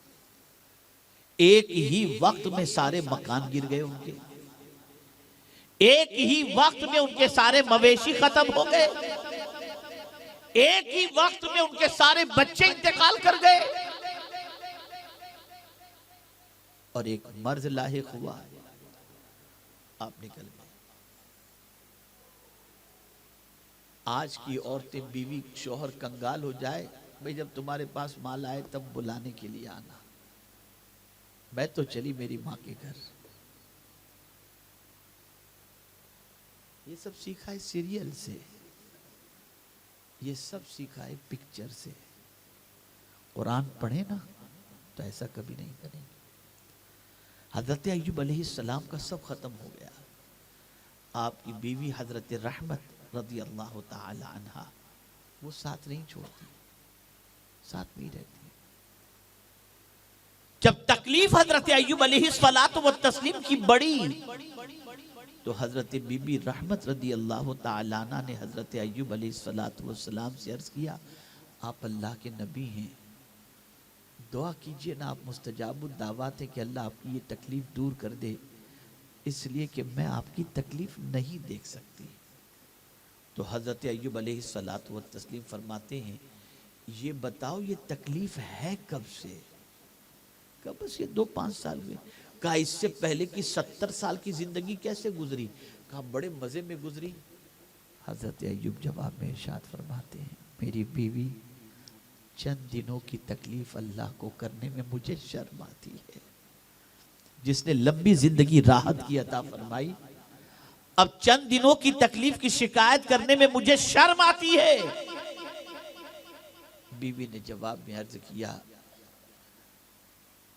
एक ही वक्त में सारे मकान गिर गए उनके, एक ही वक्त में उनके सारे मवेशी खत्म हो गए, एक ही वक्त में उनके सारे बच्चे इंतकाल कर गए और एक मर्ज लाहिक हुआ, आप निकल गए। आज की औरतें, बीवी शौहर कंगाल हो जाए, भाई जब तुम्हारे पास माल आए तब बुलाने के लिए आना, मैं तो चली मेरी माँ के घर। ये सब सीखा है सीरियल से, ये सब सीखा है पिक्चर से। कुरान पढ़े ना तो ऐसा कभी नहीं करेंगे। हजरत अय्यूब अलैहिस्सलाम का सब खत्म हो गया। आपकी बीवी हजरत रहमत रज़ी अल्लाह ताला अन्हा, वो साथ नहीं छोड़ती, साथ नहीं रहती। जब तकलीफ हजरत अय्यूब अलैहिस्सलातु व तस्लीम की बड़ी तो हजरत बीबी रहमत रज़ी अल्लाह ताला अन्हा ने हजरत अय्यूब अलैहिस्सलातु व सलाम से अर्ज किया, आप अल्लाह के नबी हैं, दुआ कीजिए ना, आप मुस्तजाबुद दावत है कि अल्लाह आपकी ये तकलीफ दूर कर दे, इसलिए कि मैं आपकी तकलीफ नहीं देख सकती। तो हज़रत अय्यूब अलैहिस्सलातु व तस्लीम फरमाते हैं, ये बताओ ये तकलीफ है कब से? कब? बस ये 2-5 साल हुए। कहा इससे पहले की 70 साल की जिंदगी कैसे गुजरी? कहा बड़े मजे में गुजरी। हज़रत अय्यूब जवाब में इरशाद फरमाते हैं, मेरी बीवी चंद दिनों की तकलीफ अल्लाह को करने में मुझे शर्म आती है। जिसने लंबी जिंदगी राहत की अता फरमाई, अब चंद दिनों की तकलीफ की शिकायत करने में मुझे शर्म आती है। बीवी ने जवाब में अर्ज किया,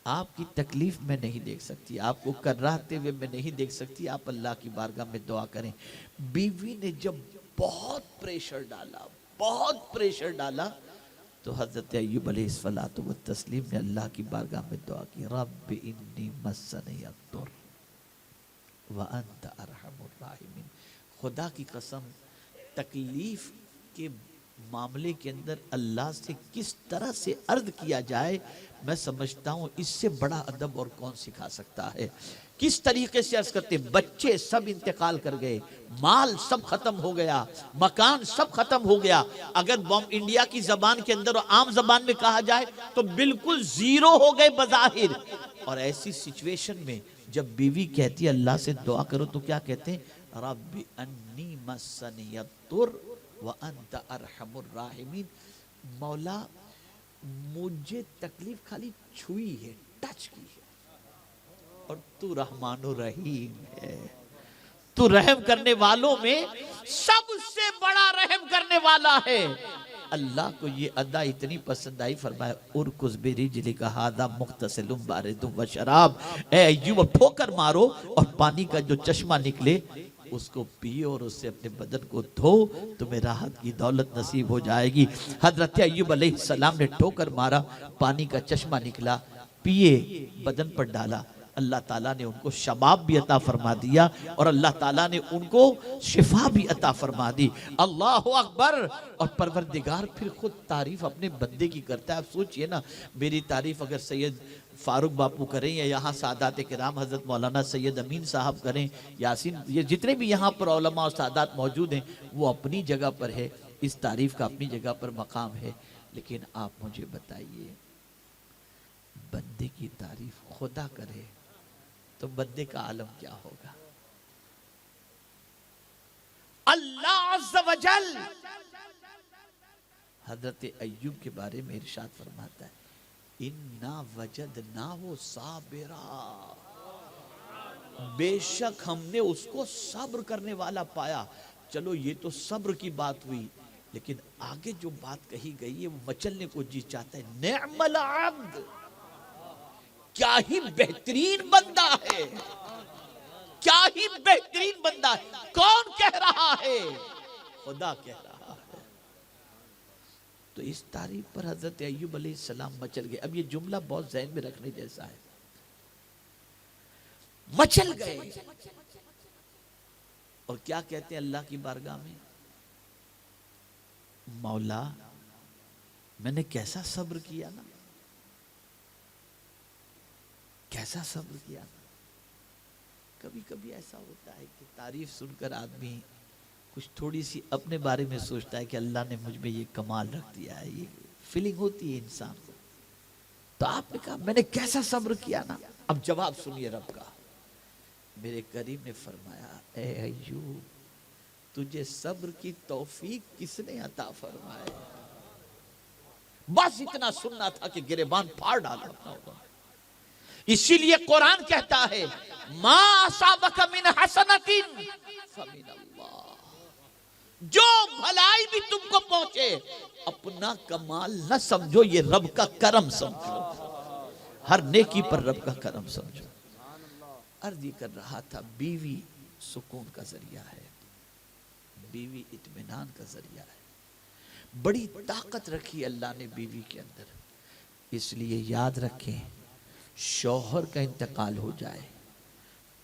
आपकी तकलीफ मैं नहीं देख सकती, आपको कर्राते हुए मैं नहीं देख सकती, आप अल्लाह की बारगाह में दुआ करें। बीवी ने जब बहुत प्रेशर डाला, बहुत प्रेशर डाला, तो हजरत अय्यूब अलैहिस्सलातु व तस्लीम ने अल्लाह की बारगाह में दुआ की, रब्बि इन्नी मस्सनी अद्दुर व अंत अरहमुर राहिमीन। खुदा की कसम, तकलीफ के मामले के अंदर अल्लाह से किस तरह से अर्ज किया जाए, मैं समझता हूँ इससे बड़ा अदब और कौन सिखा सकता है। किस तरीके से अर्ज करते, बच्चे सब इंतकाल कर गए, माल सब खत्म हो गया, मकान सब खत्म हो गया, अगर बॉम्ब इंडिया की जबान के अंदर और आम जबान में कहा जाए तो बिल्कुल जीरो हो गए बजाहिर। और ऐसी सिचुएशन में जब बीवी कहती है अल्लाह से दुआ करो, तो क्या कहते हैं, रब्बी अन्नी मस्सनी अद्दुर व अंत अरहमुर राहिमीन। मौला मुझे तकलीफ खाली छुई है, टच की है, और तू रहमानुर रहीम है, तू रहम करने वालों में सबसे बड़ा रहम करने वाला है। अल्लाह को ये अदा इतनी पसंद आई, फरमाया उरकुस बिरिजली का हादा मुख्तसिलुम बारिदुम व शराब। ए अय्यूब, ठोकर मारो और पानी का जो चश्मा निकले उसको पियो और उससे अपने बदन को धो, तुम्हें राहत की दौलत नसीब हो जाएगी। हजरत अय्यूब अलैहिस्सलाम ने ठोकर मारा, पानी का चश्मा निकला, पिए, बदन पर डाला, अल्लाह ताला ने उनको शबाब भी अता फरमा दिया और अल्लाह ताला ने उनको शिफा भी अता फरमा दी। अल्लाह अकबर। और परवरदिगार फिर खुद तारीफ अपने बंदे की करता है। आप सोचिए ना, मेरी तारीफ अगर सैयद फारूक बापू करें या यहाँ सादात किराम हजरत मौलाना सैयद अमीन साहब करें, यासीन, ये जितने भी यहाँ पर उलमा और सादात मौजूद हैं, वो अपनी जगह पर है, इस तारीफ का अपनी जगह पर मकाम है। लेकिन आप मुझे बताइए, बंदे की तारीफ खुदा करे तो बंदे का आलम क्या होगा। अल्लाह अज़्ज़ व जल हजरत अय्यूब के बारे में इरशाद फरमाता है, इन्ना वजदना वो साबिरा, बेशक हमने उसको सब्र करने वाला पाया। चलो ये तो सब्र की बात हुई, लेकिन आगे जो बात कही गई है वो मचलने को जी चाहता है। नेअमल अब्द, क्या ही बेहतरीन बंदा है, क्या ही बेहतरीन बंदा है। कौन कह रहा है, खुदा कह रहा है। तो इस तारीफ पर हजरत अय्यूब अलैहिस्सलाम मचल गए। अब ये जुमला बहुत ज़हन में रखने जैसा है, मचल गए। और क्या कहते हैं अल्लाह की बारगाह में, मौला मैंने कैसा सब्र किया ना, कैसा सब्र किया ना। कभी कभी ऐसा होता है कि तारीफ सुनकर आदमी कुछ थोड़ी सी अपने बारे में सोचता है कि अल्लाह ने मुझ में ये कमाल रख दिया है, ये फीलिंग होती है इंसान को। तो आपने कहा मैंने कैसा सब्र किया ना। अब जवाब सुनिए रब का। मेरे करीम ने फरमाया, ए अय्यूब, तुझे सब्र की तौफीक किसने अता फरमाए। बस इतना सुनना था कि गिरेबान फाड़ डाला अपना। इसीलिए कुरान कहता है, मा असाबका मिन हसनतिन फमिन अल्लाह, जो भलाई भी तुमको पहुंचे अपना कमाल न समझो, ये रब का करम समझो। हर नेकी पर रब का करम समझो। अर्ज कर रहा था, बीवी सुकून का जरिया है, बीवी इत्मीनान का जरिया है। बड़ी ताकत रखी अल्लाह ने बीवी के अंदर। इसलिए याद रखें, शौहर का इंतकाल हो जाए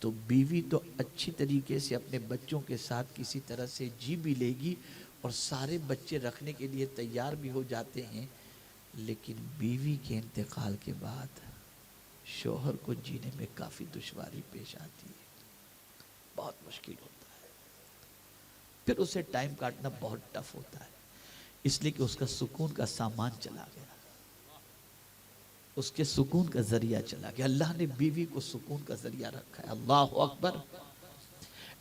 तो बीवी तो अच्छी तरीके से अपने बच्चों के साथ किसी तरह से जी भी लेगी और सारे बच्चे रखने के लिए तैयार भी हो जाते हैं। लेकिन बीवी के इंतकाल के बाद शौहर को जीने में काफ़ी दुश्वारी पेश आती है, बहुत मुश्किल होता है। फिर उसे टाइम काटना बहुत टफ होता है, इसलिए कि उसका सुकून का सामान चला गया, उसके सुकून का जरिया चला गया। अल्लाह ने बीवी को सुकून का जरिया रखा है। अल्लाह अकबर।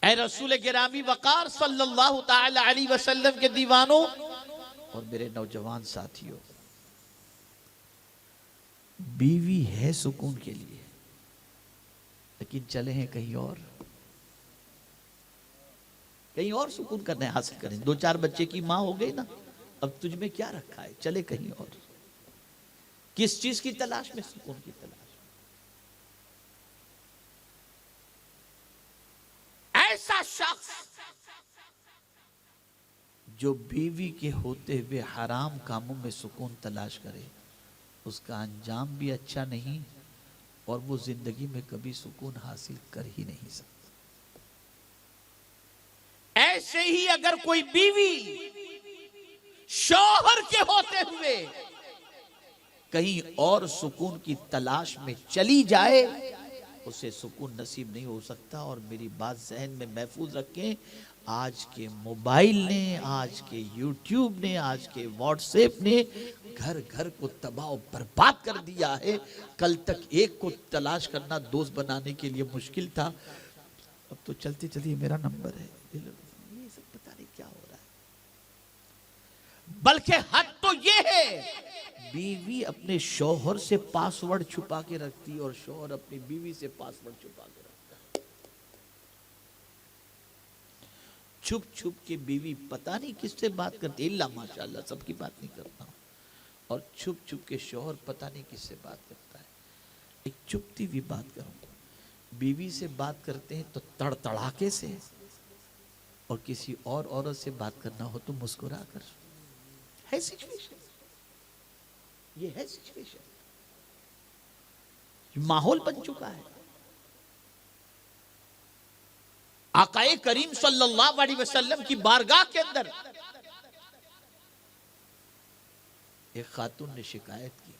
ऐ रसूल गिरामी वकार सल्लल्लाहु ताला अलैहि वसल्लम के दीवानों और मेरे नौजवान साथियों, बीवी है सुकून के लिए, लेकिन चले हैं कहीं और। कहीं और सुकून करने हासिल करें। 2-4 बच्चे की माँ हो गई ना, अब तुझ में क्या रखा है, चले कहीं और। किस चीज की तलाश में? सुकून की तलाश। ऐसा शख्स जो बीवी के होते हुए हराम कामों में सुकून तलाश करे, उसका अंजाम भी अच्छा नहीं और वो जिंदगी में कभी सुकून हासिल कर ही नहीं सकता। ऐसे ही अगर कोई बीवी शौहर के होते हुए कहीं और सुकून की तलाश में चली जाए, उसे सुकून नसीब नहीं हो सकता। और मेरी बात जहन में महफूज रखें, आज के मोबाइल ने, आज के यूट्यूब ने, आज के व्हाट्सएप ने घर घर को तबाह बर्बाद कर दिया है। कल तक एक को तलाश करना दोस्त बनाने के लिए मुश्किल था, अब तो चलते चलिए मेरा नंबर है, ये सब पता नहीं क्या हो रहा है। बल्कि हद तो ये है, बीवी अपने शौहर से पासवर्ड छुपा के रखती है और शौहर अपनी बीवी से पासवर्ड छुपा के रखता है। छुप छुप के बीवी पता नहीं किससे बात करती है, इल्ला माशाल्लाह सबकी बात नहीं करता हूं, और छुप छुप के शौहर पता नहीं किससे बात करता है। एक चुपती हुई बात करूं, बीवी से बात करते हैं तो तड़तड़ाके से, और किसी और औरत से बात करना हो तो मुस्कुरा कर। है सिचुएशन, ये है सिचुएशन, माहौल बन चुका है। आकाए करीम सल्लल्लाहु अलैहि वसल्लम की बारगाह के अंदर एक खातून ने शिकायत की,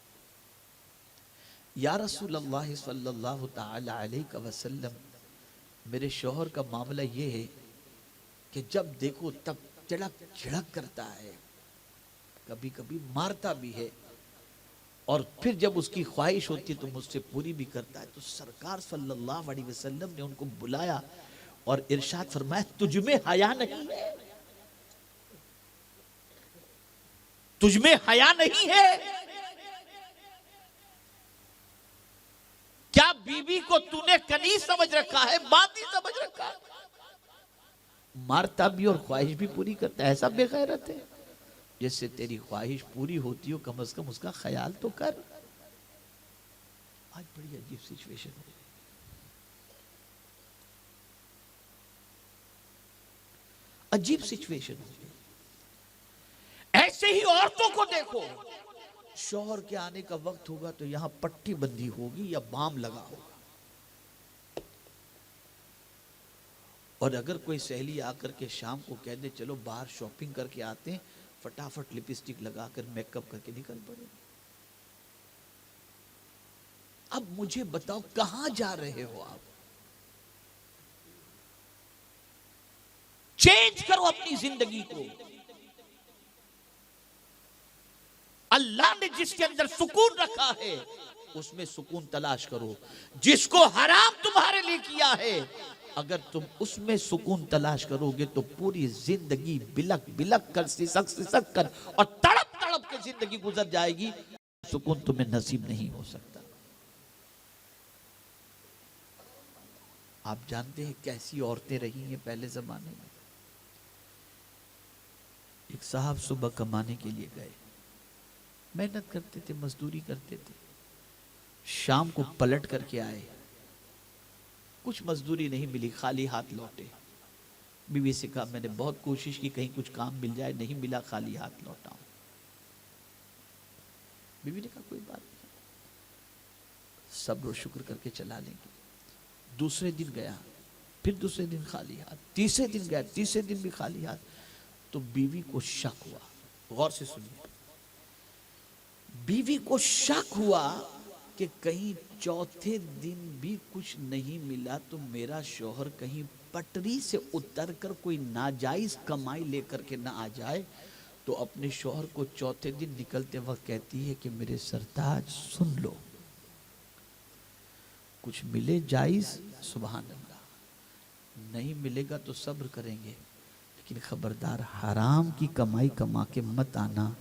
या रसूल अल्लाह सल्लल्लाहु ताला अलैहि वसल्लम, मेरे शौहर का मामला ये है कि जब देखो तब चिड़क झिड़क करता है, कभी कभी मारता भी है, और फिर जब उसकी ख्वाहिश होती है तो मुझसे पूरी भी करता है। तो सरकार सल्लल्लाहु अलैहि वसल्लम ने उनको बुलाया और इरशाद फरमाया, तुझमें हया नहीं है? तुझमें हया नहीं है? क्या बीवी को तूने कनीज समझ रखा है, बांदी समझ रखा है? मारता भी और ख्वाहिश भी पूरी करता है, ऐसा बेगैरत है। जिससे तेरी ख्वाहिश पूरी होती हो, कम से कम उसका ख्याल तो कर। आज बड़ी अजीब सिचुएशन हो गई, अजीब सिचुएशन हो गई। ऐसे ही औरतों को देखो, शौहर के आने का वक्त होगा तो यहां पट्टी बंदी होगी या बाम लगा होगा, और अगर कोई सहेली आकर के शाम को कह दे चलो बाहर शॉपिंग करके आते हैं, फटाफट लिपस्टिक लगाकर मेकअप करके निकल पड़े। अब मुझे बताओ कहां जा रहे हो आप? चेंज करो अपनी जिंदगी को। अल्लाह ने जिसके अंदर सुकून रखा है उसमें सुकून तलाश करो। जिसको हराम तुम्हारे लिए किया है, अगर तुम उसमें सुकून तलाश करोगे तो पूरी जिंदगी बिलक बिलक कर, सिसक कर और तड़प तड़प के जिंदगी गुजर जाएगी। सुकून तुम्हें नसीब नहीं हो सकता। आप जानते हैं कैसी औरतें रही हैं पहले जमाने में। एक साहब सुबह कमाने के लिए गए, मेहनत करते थे, मजदूरी करते थे, शाम को पलट करके आए, कुछ मजदूरी नहीं मिली, खाली हाथ लौटे। बीवी से कहा मैंने बहुत कोशिश की कहीं कुछ काम मिल जाए, नहीं मिला, खाली हाथ लौटा हूं। बीवी ने कहा कोई बात नहीं, सब्र और शुक्र करके चला लेंगे। दूसरे दिन गया, फिर दूसरे दिन खाली हाथ, तीसरे दिन गया, तीसरे दिन भी खाली हाथ। तो बीवी को शक हुआ, गौर से सुनिए, बीवी को शक हुआ कि कहीं चौथे दिन भी कुछ नहीं मिला तो मेरा शौहर कहीं पटरी से उतरकर कोई नाजायज कमाई लेकर के ना आ जाए। तो अपने शौहर को चौथे दिन निकलते वक्त कहती है कि मेरे सरताज सुन लो, कुछ मिले जायज सुभान अल्लाह, नहीं मिलेगा तो सब्र करेंगे, लेकिन खबरदार हराम की कमाई कमा के मत आना,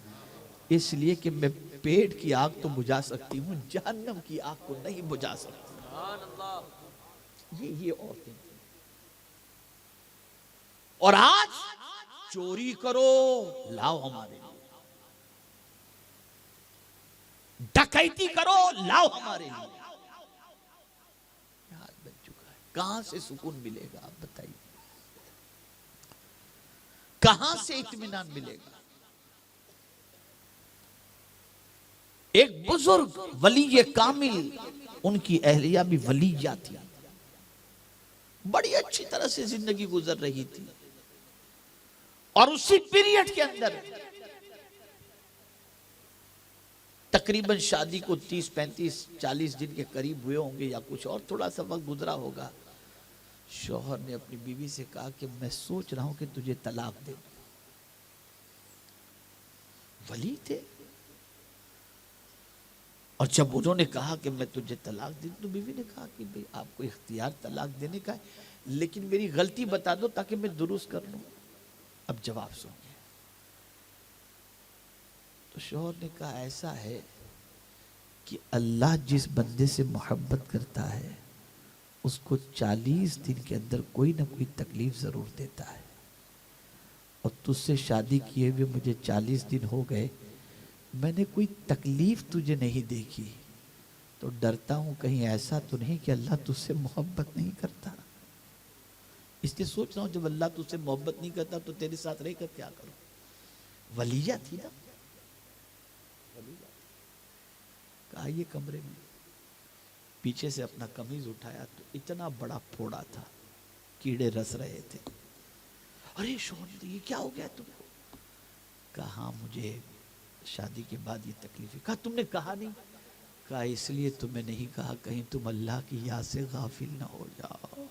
इसलिए कि मैं पेट की आग तो बुझा सकती हूँ, जहन्नम की आग को नहीं बुझा सकती। ये औरतें, और आज चोरी करो, लाओ हमारे लिए, डकैती करो, लाओ हमारे लिए। हाल बन चुका है। कहां से सुकून मिलेगा आप बताइए, कहां से इत्मीनान मिलेगा। एक बुजुर्ग वली कामिल, उनकी अहलिया भी वलिया थी, बड़ी अच्छी तरह से जिंदगी गुजर रही थी। और उसी पीरियड के अंदर तकरीबन शादी को 30, 35, 40 दिन के करीब हुए होंगे या कुछ और थोड़ा सा वक्त गुजरा होगा। शौहर ने अपनी बीवी से कहा कि मैं सोच रहा हूं कि तुझे तलाक दे। वली थे, और जब उन्होंने कहा कि मैं तुझे तलाक दे, तो बीवी ने कहा कि भाई आपको इख्तियार तलाक देने का है, लेकिन मेरी गलती बता दो ताकि मैं दुरुस्त कर लूं। अब जवाब सुनिए। तो शौहर ने कहा ऐसा है कि अल्लाह जिस बंदे से मोहब्बत करता है उसको 40 दिन के अंदर कोई ना कोई तकलीफ जरूर देता है, और तुझसे शादी किए हुए मुझे 40 दिन हो गए, मैंने कोई तकलीफ तुझे नहीं देखी, तो डरता हूं कहीं ऐसा तो नहीं कि अल्लाह तुझसे मोहब्बत नहीं करता। इसलिए सोच रहा हूं जब अल्लाह तुझसे मोहब्बत नहीं करता तो तेरे साथ रहकर क्या करूं। वलिया थी ना, वलिया। कहा ये कमरे में, पीछे से अपना कमीज उठाया तो इतना बड़ा फोड़ा था, कीड़े रस रहे थे। अरे शौहर ये क्या हो गया तुमको। कहा मुझे शादी के बाद ये तकलीफ है। कहा तुमने कहा नहीं। कहा इसलिए तुम्हें नहीं कहा कहीं तुम अल्लाह की याद से गाफिल ना हो जाओ,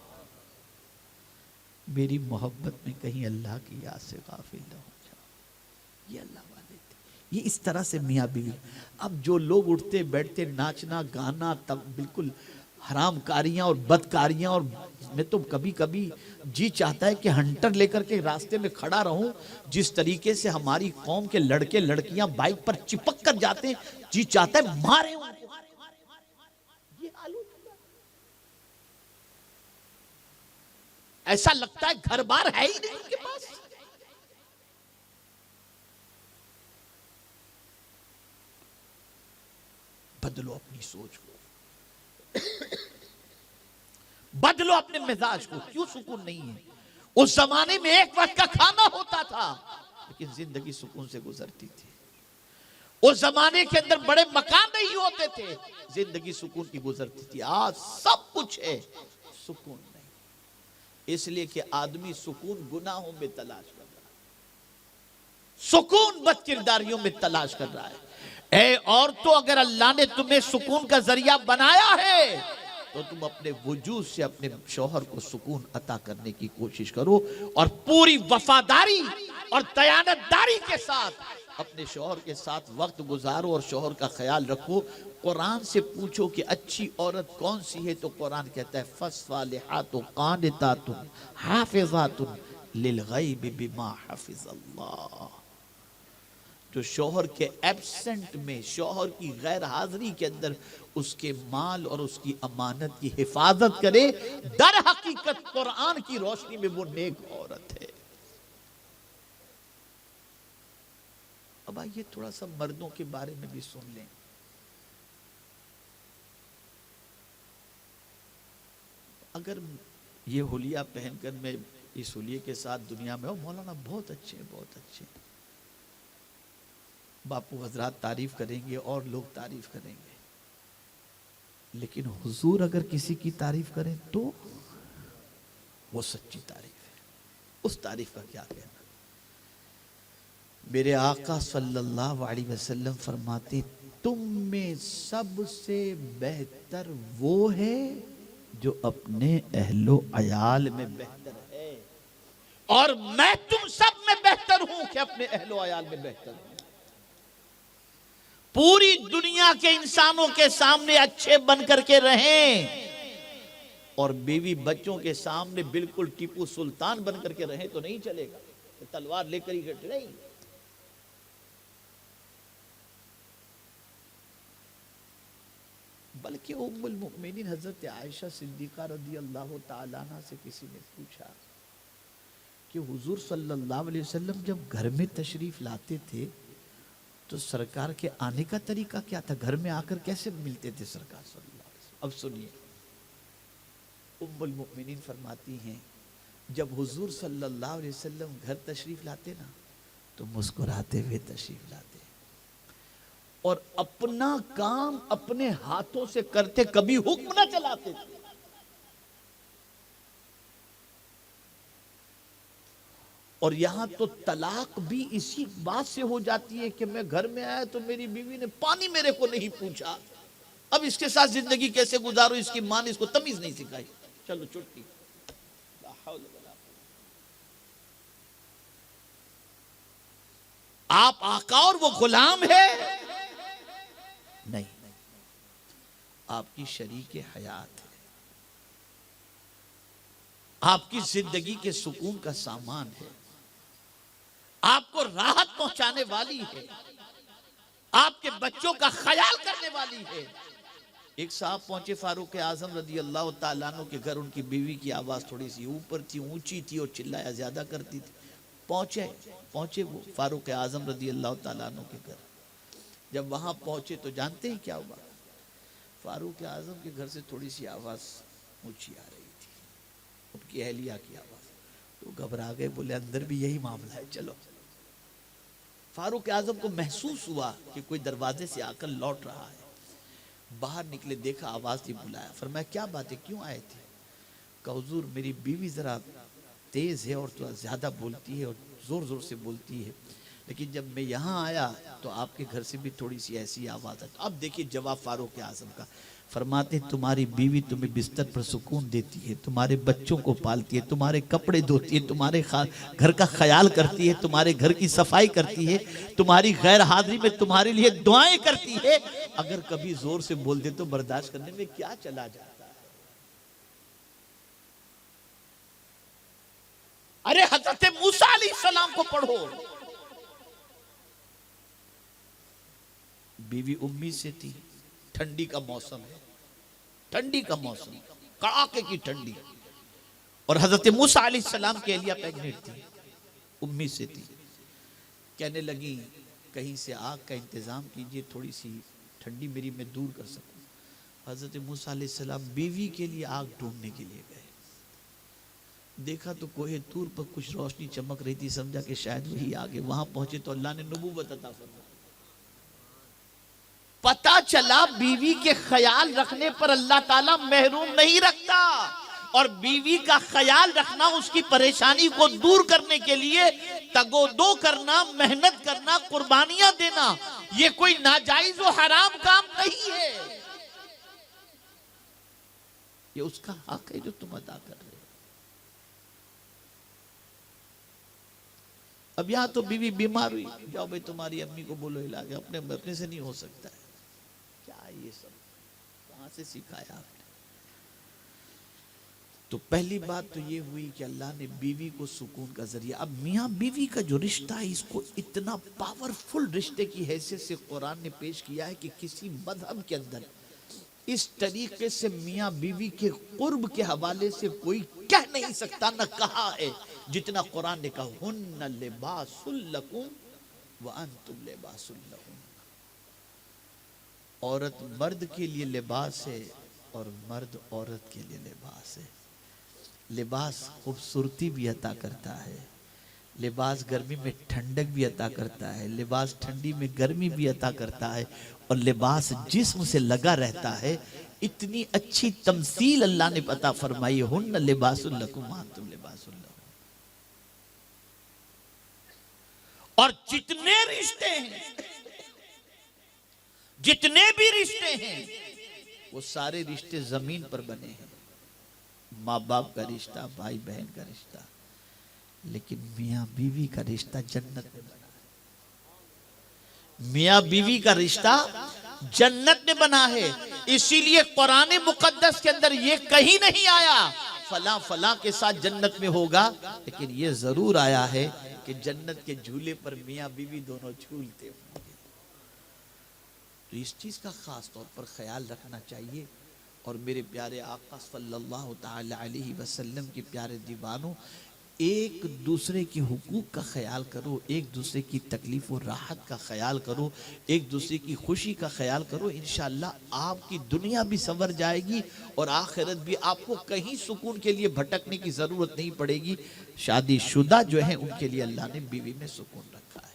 मेरी मोहब्बत में कहीं अल्लाह की याद से गाफिल ना हो जाओ। ये अल्लाह वाले थे, ये इस तरह से मियाँ बीवी। अब जो लोग उठते बैठते नाचना गाना तब बिल्कुल हरामकारियां और बदकारियां, और मैं तो कभी कभी जी चाहता है कि हंटर लेकर के रास्ते में खड़ा रहूं। जिस तरीके से हमारी कौम के लड़के लड़कियां बाइक पर चिपक कर जाते हैं, जी चाहता है मारे उनको। ये हाल हो चुका। ऐसा लगता है घर बार है ही नहीं उनके पास। बदलो अपनी सोच को, बदलो अपने मिजाज को। क्यों सुकून नहीं है। उस जमाने में एक वक्त का खाना होता था, लेकिन जिंदगी सुकून से गुजरती थी। उस जमाने के अंदर बड़े मकान नहीं होते थे, जिंदगी सुकून की गुजरती थी। आज सब कुछ है, सुकून नहीं। इसलिए कि आदमी सुकून गुनाहों में तलाश कर रहा है, सुकून बदकिरदारियों में तलाश कर रहा है। ए औरतों, अगर अल्लाह ने तुम्हें सुकून का जरिया बनाया है तो तुम अपने वजूद से अपने शौहर को सुकून अता करने की कोशिश करो, और पूरी वफादारी और दयानतदारी के साथ अपने शौहर के साथ वक्त गुजारो और शौहर का ख्याल रखो। कुरान से पूछो कि अच्छी औरत कौन सी है, तो कुरान कहता है फस्सालिहातु कानितातुन हाफिजातुन लिलगैबि बिमा हफिज़ल्लाह। जो शौहर के एब्सेंट में, शौहर की गैर हाजिरी के अंदर उसके माल और उसकी अमानत की हिफाजत करे, दर हकीकत कुरान की रोशनी में वो नेक औरत है। अब आइए थोड़ा सा मर्दों के बारे में भी सुन लें। अगर ये हुलिया पहनकर मैं इस हुलिये के साथ दुनिया में हो, मौलाना बहुत अच्छे, बहुत अच्छे, बापू हजरात तारीफ करेंगे और लोग तारीफ करेंगे, लेकिन हुजूर अगर किसी की तारीफ करें तो वो सच्ची तारीफ है। उस तारीफ का क्या कहना। मेरे आका सल्लल्लाहु अलैहि वसल्लम फरमाते, तुम में सबसे बेहतर वो है जो अपने अहलो अयाल में बेहतर है, और मैं तुम सब में बेहतर हूं कि अपने अहलो अयाल में बेहतर हूं। पूरी दुनिया के इंसानों के सामने अच्छे बन करके रहें, और बीवी बच्चों के सामने बिल्कुल टीपू सुल्तान बन करके रहें तो नहीं चलेगा, तो तलवार लेकर ही घट नहीं। बल्कि उम्मुल मुमिनीन हजरत आयशा सिद्दीका रदी अल्लाह ताला अन्हा से किसी ने पूछा कि हुजूर सल्लल्लाहु अलैहि वसल्लम जब घर में तशरीफ लाते थे तो सरकार के आने का तरीका क्या था, घर में आकर कैसे मिलते थे सरकार सल्लल्लाहु अलैहि वसल्लम। अब सुनिए, उम्मुल मोमिनीन फरमाती हैं जब हुजूर सल्लल्लाहु अलैहि वसल्लम घर तशरीफ लाते ना तो मुस्कुराते हुए तशरीफ लाते और अपना काम अपने हाथों से करते, कभी हुक्म ना चलाते थे। और यहां तो तलाक भी इसी बात से हो जाती है कि मैं घर में आया तो मेरी बीवी ने पानी मेरे को नहीं पूछा, अब इसके साथ जिंदगी कैसे गुजारो, इसकी मां ने इसको तमीज नहीं सिखाई, चलो छुट्टी। आप आका और वो गुलाम है नहीं, आपकी शरीक हयात है, आपकी जिंदगी के सुकून का सामान है, आपको राहत पहुंचाने वाली है, आपके बच्चों का ख्याल करने वाली है। एक साहब पहुंचे फारूक आजम रदी अल्लाह तआला अन्हु के घर, उनकी बीवी की आवाज थोड़ी सी ऊपर थी, ऊंची थी और चिल्लाया ज्यादा करती थी। पहुंचे वो फारूक आजम रदी अल्लाह तआला अन्हु के घर। जब वहां पहुंचे तो जानते हैं क्या हुआ, फारूक आजम के घर से थोड़ी सी आवाज ऊंची आ रही थी, उनकी अहलिया की आवाज। तो घबरा गए, बोले अंदर भी यही मामला है, चलो। फारूक आजम को महसूस हुआ कि कोई दरवाजे से आकर लौट रहा है। बाहर निकले, देखा आवाज थी, बुलाया, फरमाया क्या बात है, क्यों आए थे? कहा हुजूर मेरी बीवी जरा तेज है और थोड़ा ज्यादा बोलती है और जोर जोर से बोलती है, लेकिन जब मैं यहाँ आया तो आपके घर से भी थोड़ी सी ऐसी आवाज है। अब देखिए जवाब फारूक आजम का, फरमाते तुम्हारी बीवी तुम्हें बिस्तर पर सुकून देती है, तुम्हारे बच्चों को पालती है, तुम्हारे कपड़े धोती है, तुम्हारे घर का ख्याल करती है, तुम्हारे घर की सफाई करती है, तुम्हारी गैर हाजिरी में तुम्हारे लिए दुआएं करती है। अगर कभी जोर से बोल दे तो बर्दाश्त करने में क्या चला जाता है। अरे हजरत मूसा अलैहिस्सलाम को पढ़ो, बीवी उम्मी से थी, ठंडी का मौसम है, ठंडी का मौसम, कड़ाके की ठंडी, और हजरत मूसा अलैहिस्सलाम के अहलिया प्रेग्नेंट थी, उम्मी से थी। कहने लगी कहीं से आग का इंतजाम कीजिए, थोड़ी सी ठंडी मेरी मैं दूर कर सकूं। हजरत मूसा अलैहिस्सलाम बीवी के लिए आग ढूंढने के लिए गए, देखा तो कोहे तूर पर कुछ रोशनी चमक रही थी, समझा कि शायद वही आगे। वहां पहुंचे तो अल्लाह ने नबूवत अता फरमाई। पता चला बीवी के ख्याल रखने पर अल्लाह ताला महरूम नहीं रखता, और बीवी का ख्याल रखना, उसकी परेशानी को दूर करने के लिए तगोदो करना, मेहनत करना, कुर्बानियां देना, ये कोई नाजायज और हराम काम नहीं है, ये उसका हक है जो तुम अदा कर रहे हो। अब यहां तो बीवी बीमार हुई, जाओ भाई तुम्हारी अम्मी को बोलो इलाज, अपने से नहीं हो सकता है। क्या ये सब कहां से सिखाया आपने? तो पहली बात तो ये हुई कि अल्लाह ने बीवी को सुकून का जरिया। अब मियाँ बीवी का जो रिश्ता है, इसको इतना पावरफुल रिश्ते की हैसियत से कुरान ने पेश किया है कि किसी मजहब के अंदर इस तरीके से मियाँ बीवी के कुर्ब के हवाले से कोई कह नहीं सकता, न कहा है, जितना कुरान ने कहा हुन्ना लिबासुल लकुम व अंतुम लिबासुल लहुन। औरत मर्द के लिए लिबास है और मर्द औरत के लिए लिबास है। लिबास खूबसूरती भी अता करता है, लिबास गर्मी में ठंडक भी अता करता है, लिबास ठंडी में गर्मी भी अता करता है, और लिबास जिस्म से लगा रहता है। इतनी अच्छी तमसील अल्लाह ने अता फरमाई, हुन्ना लिबासुल लकुम व अंतुम लिबासुल लहुन। और जितने रिश्ते हैं, जितने भी रिश्ते हैं, वो सारे रिश्ते जमीन पर बने हैं। माँ बाप का रिश्ता, भाई बहन का रिश्ता, लेकिन मियाँ बीवी का रिश्ता जन्नत में बना है। मियाँ बीवी का रिश्ता जन्नत में बना है। इसीलिए कुरान मुकद्दस के अंदर ये कहीं नहीं आया फला फला के साथ जन्नत में होगा, लेकिन ये जरूर आया है कि जन्नत के झूले पर मियाँ बीवी दोनों झूलते होंगे। तो इस चीज का खास तौर पर ख्याल रखना चाहिए। और मेरे प्यारे आका सल्लल्लाहु ताला अलैहि वसल्लम के प्यारे दीवानों, एक दूसरे के हुकूक का ख्याल करो, एक दूसरे की तकलीफ और राहत का ख्याल करो, एक दूसरे की खुशी का ख्याल करो। इंशाअल्लाह आपकी दुनिया भी संवर जाएगी और आखिरत भी। आपको कहीं सुकून के लिए भटकने की ज़रूरत नहीं पड़ेगी। शादीशुदा जो है उनके लिए अल्लाह ने बीवी में सुकून रखा है।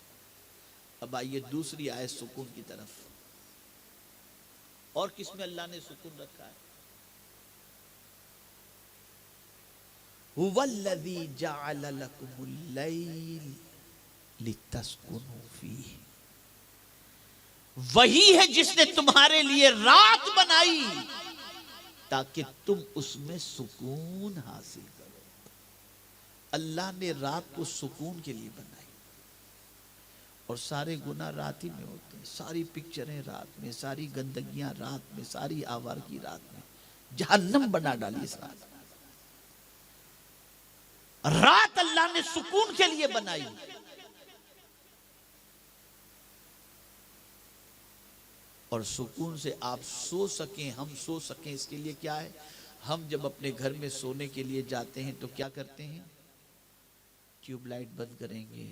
अब आइए दूसरी आयत सुकून की तरफ। और किसमें अल्लाह ने सुकून रखा है? हुवल्लज़ी जअल लकुमुल लैल लितस्कुनू फीह, वही है जिसने तुम्हारे लिए रात बनाई ताकि तुम उसमें सुकून हासिल करो। अल्लाह ने रात को सुकून के लिए बनाई और सारे गुनाह रात ही में होते हैं, सारी पिक्चरें रात में, सारी गंदगियां रात में, सारी आवारगी रात में। जहन्नम बना डाली इस रात। रात अल्लाह ने सुकून के लिए बनाई। और सुकून से आप सो सकें, हम सो सकें, इसके लिए क्या है? हम जब अपने घर में सोने के लिए जाते हैं तो क्या करते हैं? ट्यूबलाइट बंद करेंगे,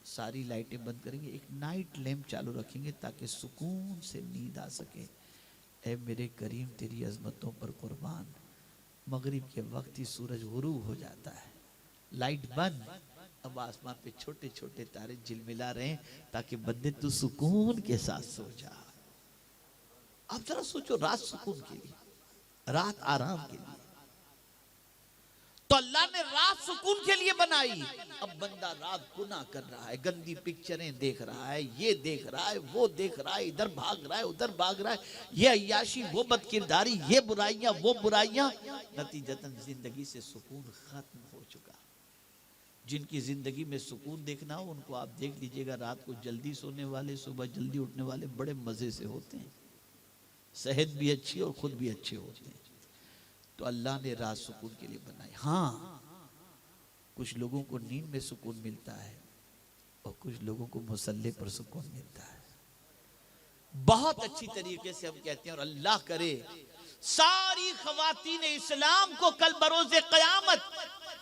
सारी लाइटें बंद करेंगे, एक नाइट लैम्प चालू रखेंगे ताकि सुकून से नींद आ सके। ऐ मेरे करीम तेरी अजमतों पर कुर्बान, मगरिब के वक्त ही सूरज गुरूब हो जाता है, लाइट बंद, अब आसमान पे छोटे छोटे तारे झिलमिला रहे हैं ताकि बंदे तू सुकून के साथ सो जा। आप जरा सोचो, रात सुकून के लिए, रात आराम के लिए। तो अल्लाह ने रात सुकून के लिए बनाई। अब बंदा रात गुनाह कर रहा है, गंदी पिक्चरें देख रहा है, ये देख रहा है, वो देख रहा है, इधर भाग रहा है, उधर भाग रहा है, ये अय्याशी, वो बदकिरदारी, ये बुराइयां, वो बुराइयां, नतीजतन जिंदगी से सुकून खत्म हो चुका। जिनकी जिंदगी में सुकून देखना हो उनको आप देख लीजिएगा, रात को जल्दी सोने वाले, सुबह जल्दी उठने वाले बड़े मजे से होते हैं, सेहत भी अच्छी और खुद भी अच्छे होते हैं। तो अल्लाह ने रात सुकून के लिए बनाई। हाँ, कुछ लोगों को नींद में सुकून मिलता है और कुछ लोगों को मुसल्ले पर सुकून मिलता है। बहुत अच्छी तरीके से हम कहते हैं, और अल्लाह करे सारी खवातीन इस्लाम को कल बरोज़े क़यामत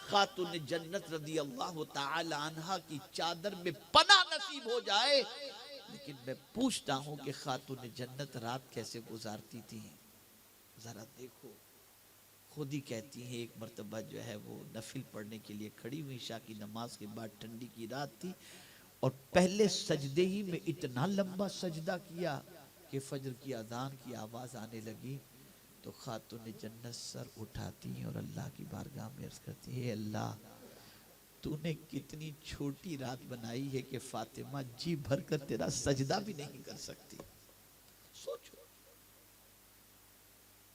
खातून जन्नत रज़ी अल्लाह तआला अन्हा की चादर में पनाह नसीब हो जाए। लेकिन मैं पूछता हूं कि खातून जन्नत रात कैसे गुजारती थी? जरा देखो, खुद ही कहती हैं, एक मर्तबा जो है वो नफिल पढ़ने के लिए खड़ी हुई, ईशा की नमाज के बाद, ठंडी की रात थी, और पहले सजदे ही में इतना लंबा सजदा किया कि फजर की अजान की आवाज़ आने लगी। तो खातून जन्नत सर उठाती हैं और अल्लाह की बारगाह में अर्ज़ करती है, अल्लाह तूने कितनी छोटी रात बनाई है कि फातिमा जी भर कर तेरा सजदा भी नहीं कर सकती। सोचो,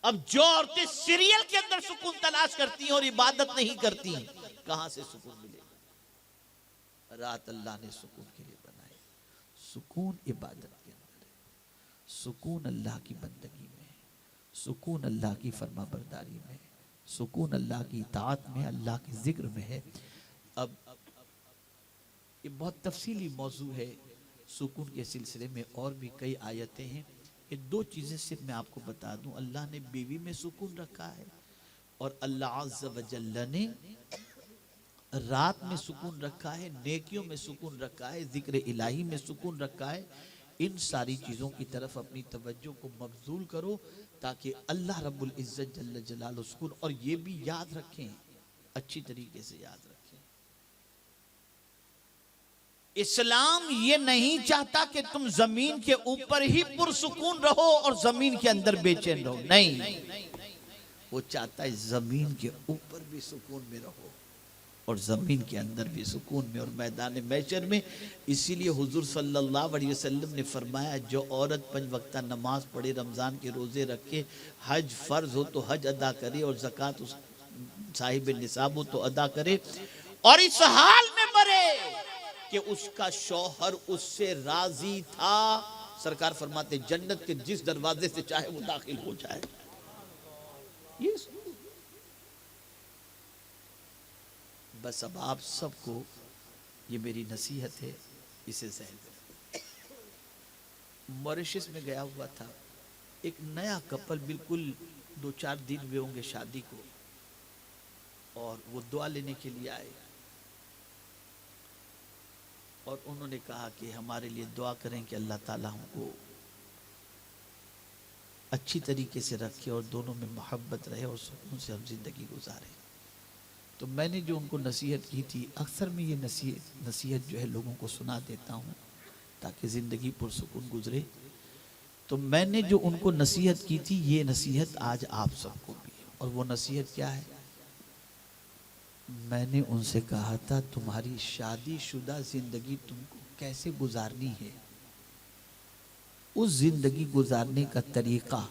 अब जो औरतें सीरियल के अंदर सुकून तलाश करती हैं और इबादत नहीं करती, कहां से सुकून मिलेगा? रात अल्लाह ने सुकून के लिए बनाई। सुकून इबादत के अंदर है, सुकून अल्लाह की बंदगी में, सुकून अल्लाह की फरमाबरदारी में, सुकून अल्लाह की इताअत में, अल्लाह के जिक्र में है। अब ये बहुत तफसीली मौजू है सुकून के सिलसिले में, और भी कई आयतें हैं। ये दो चीज़ें सिर्फ मैं आपको बता दूं, अल्लाह ने बीवी में सुकून रखा है और अल्लाह अज़्ज़ व जल्ल ने रात में सुकून रखा है, नेकियों में सुकून रखा है, जिक्र इलाही में सुकून रखा है। इन सारी चीज़ों की तरफ अपनी तवज्जो को मबजूल करो ताकि अल्लाह रब्बुल इज़्ज़त जल्ल जलालुहु सुकून। और ये भी याद रखें, अच्छी तरीके से याद रखें, इस्लाम ये नहीं चाहता कि तुम जमीन के ऊपर ही पुरसुकून रहो और जमीन के अंदर बेचैन रहो। नहीं, वो चाहता है जमीन के ऊपर भी सुकून में रहो और जमीन के अंदर भी सुकून में और मैदान महशर में। इसीलिए हुजूर सल्लल्लाहु अलैहि वसल्लम ने फरमाया, जो औरत 5 वक्ता नमाज पढ़े, रमज़ान के रोज़े रखे, हज फ़र्ज हो तो हज अदा करे और ज़कात उस साहिब निसाब हो तो अदा करे, और इस हाल में मरे कि उसका शौहर उससे राजी था, सरकार फरमाते जन्नत के जिस दरवाजे से चाहे वो दाखिल हो जाए। ये बस अब आप सबको ये मेरी नसीहत है, इसे सहन करें। मॉरिशस में गया हुआ था, एक नया कपल, बिल्कुल 2-4 दिन हुए होंगे शादी को, और वो दुआ लेने के लिए आए। और उन्होंने कहा कि हमारे लिए दुआ करें कि अल्लाह ताला हमको अच्छी तरीके से रखे और दोनों में मोहब्बत रहे और सुकून से हम जिंदगी गुजारें। तो मैंने जो उनको नसीहत की थी, अक्सर मैं ये नसीहत जो है लोगों को सुना देता हूँ ताकि ज़िंदगी पुरसुकून गुजरे। तो मैंने जो उनको नसीहत की थी, ये नसीहत आज आप सबको भी है। और वो नसीहत क्या है? मैंने उनसे कहा था तुम्हारी शादीशुदा ज़िंदगी तुमको कैसे गुजारनी है, उस ज़िंदगी गुजारने का तरीक़ा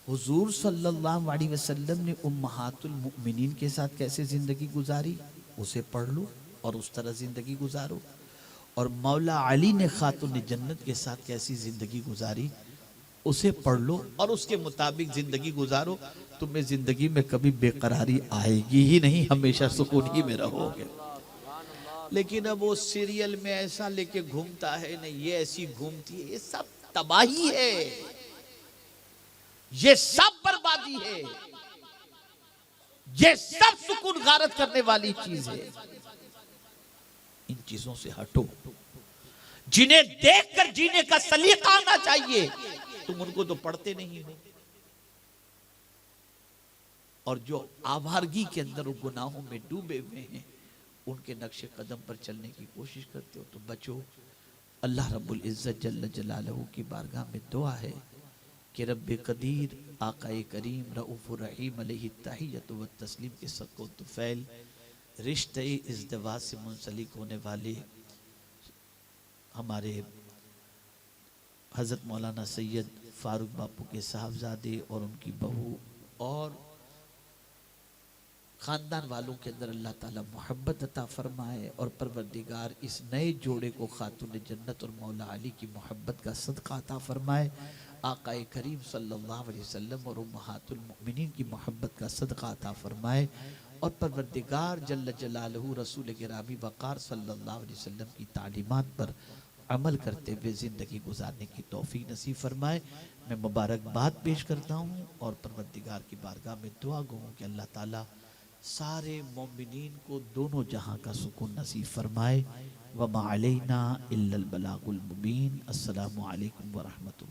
हुजूर सल्लल्लाहु अलैहि वसल्लम ने उम्महातुल मुमिनीन के साथ कैसे ज़िंदगी गुजारी, उसे पढ़ लो और उस तरह ज़िंदगी गुजारो। और मौला अली ने खातून जन्नत के साथ कैसी ज़िंदगी गुजारी, उसे पढ़ लो और उसके मुताबिक ज़िंदगी गुजारो। तुम्हें ज़िंदगी में कभी बेकरारी आएगी ही नहीं, हमेशा सुकून ही में रहोगे। लेकिन अब वो सीरियल में ऐसा लेके घूमता है, नहीं ये ऐसी घूमती है, ये सब तबाही है, ये सब बर्बादी है, ये सब सुकून गारत करने वाली चीज है। इन चीजों से हटो, जिन्हें देखकर जीने का सलीका आना चाहिए, तुम उनको तो पढ़ते नहीं हो। और जो आवारगी के अंदर उन गुनाहों में डूबे हुए हैं, उनके नक्शे कदम पर चलने की कोशिश करते हो तो बचो। अल्लाह रब्बुल इज्जत जल्ल जलालहू की बारगाह में दुआ है कि रब्बे कदीर आकाए करीम रऊफ़ुर रहीम अलैहि तहियतु व तस्लीम के सको तुफैल रिश्ते इज़्दिवाज से मुंसलिक होने वाले हमारे हज़रत मौलाना सैयद फ़ारूक बापू के साहबजादे और उनकी बहू और ख़ानदान वालों के अंदर अल्लाह ताला मोहब्बत अता फरमाए और परवरदिगार इस नए जोड़े को खातून जन्नत और मौला अली की मोहब्बत का सदका अता फरमाए। आकाए करीम सल्लल्लाहु अलैहि वसल्लम और उम्महातुल मुमिनीन की मोहब्बत का सदका अता फरमाए और परवरदिगार जल्ल जलालहू रसूल गिरामी वक़ार सल्लल्लाहु अलैहि वसल्लम की तालीमात पर अमल करते हुए ज़िंदगी गुजारने की तौफीक नसीब फरमाए। मैं मुबारकबाद पेश करता हूँ और परवरदिगार की बारगाह में दुआ गो हूँ कि अल्लाह ताला सारे मोमिनीन को दोनों जहां का सुकून नसीब फरमाए। व मा अलैना इल्लल बलागुल मुबीन। अस्सलामु अलैकुम व रहमतुल्लाह।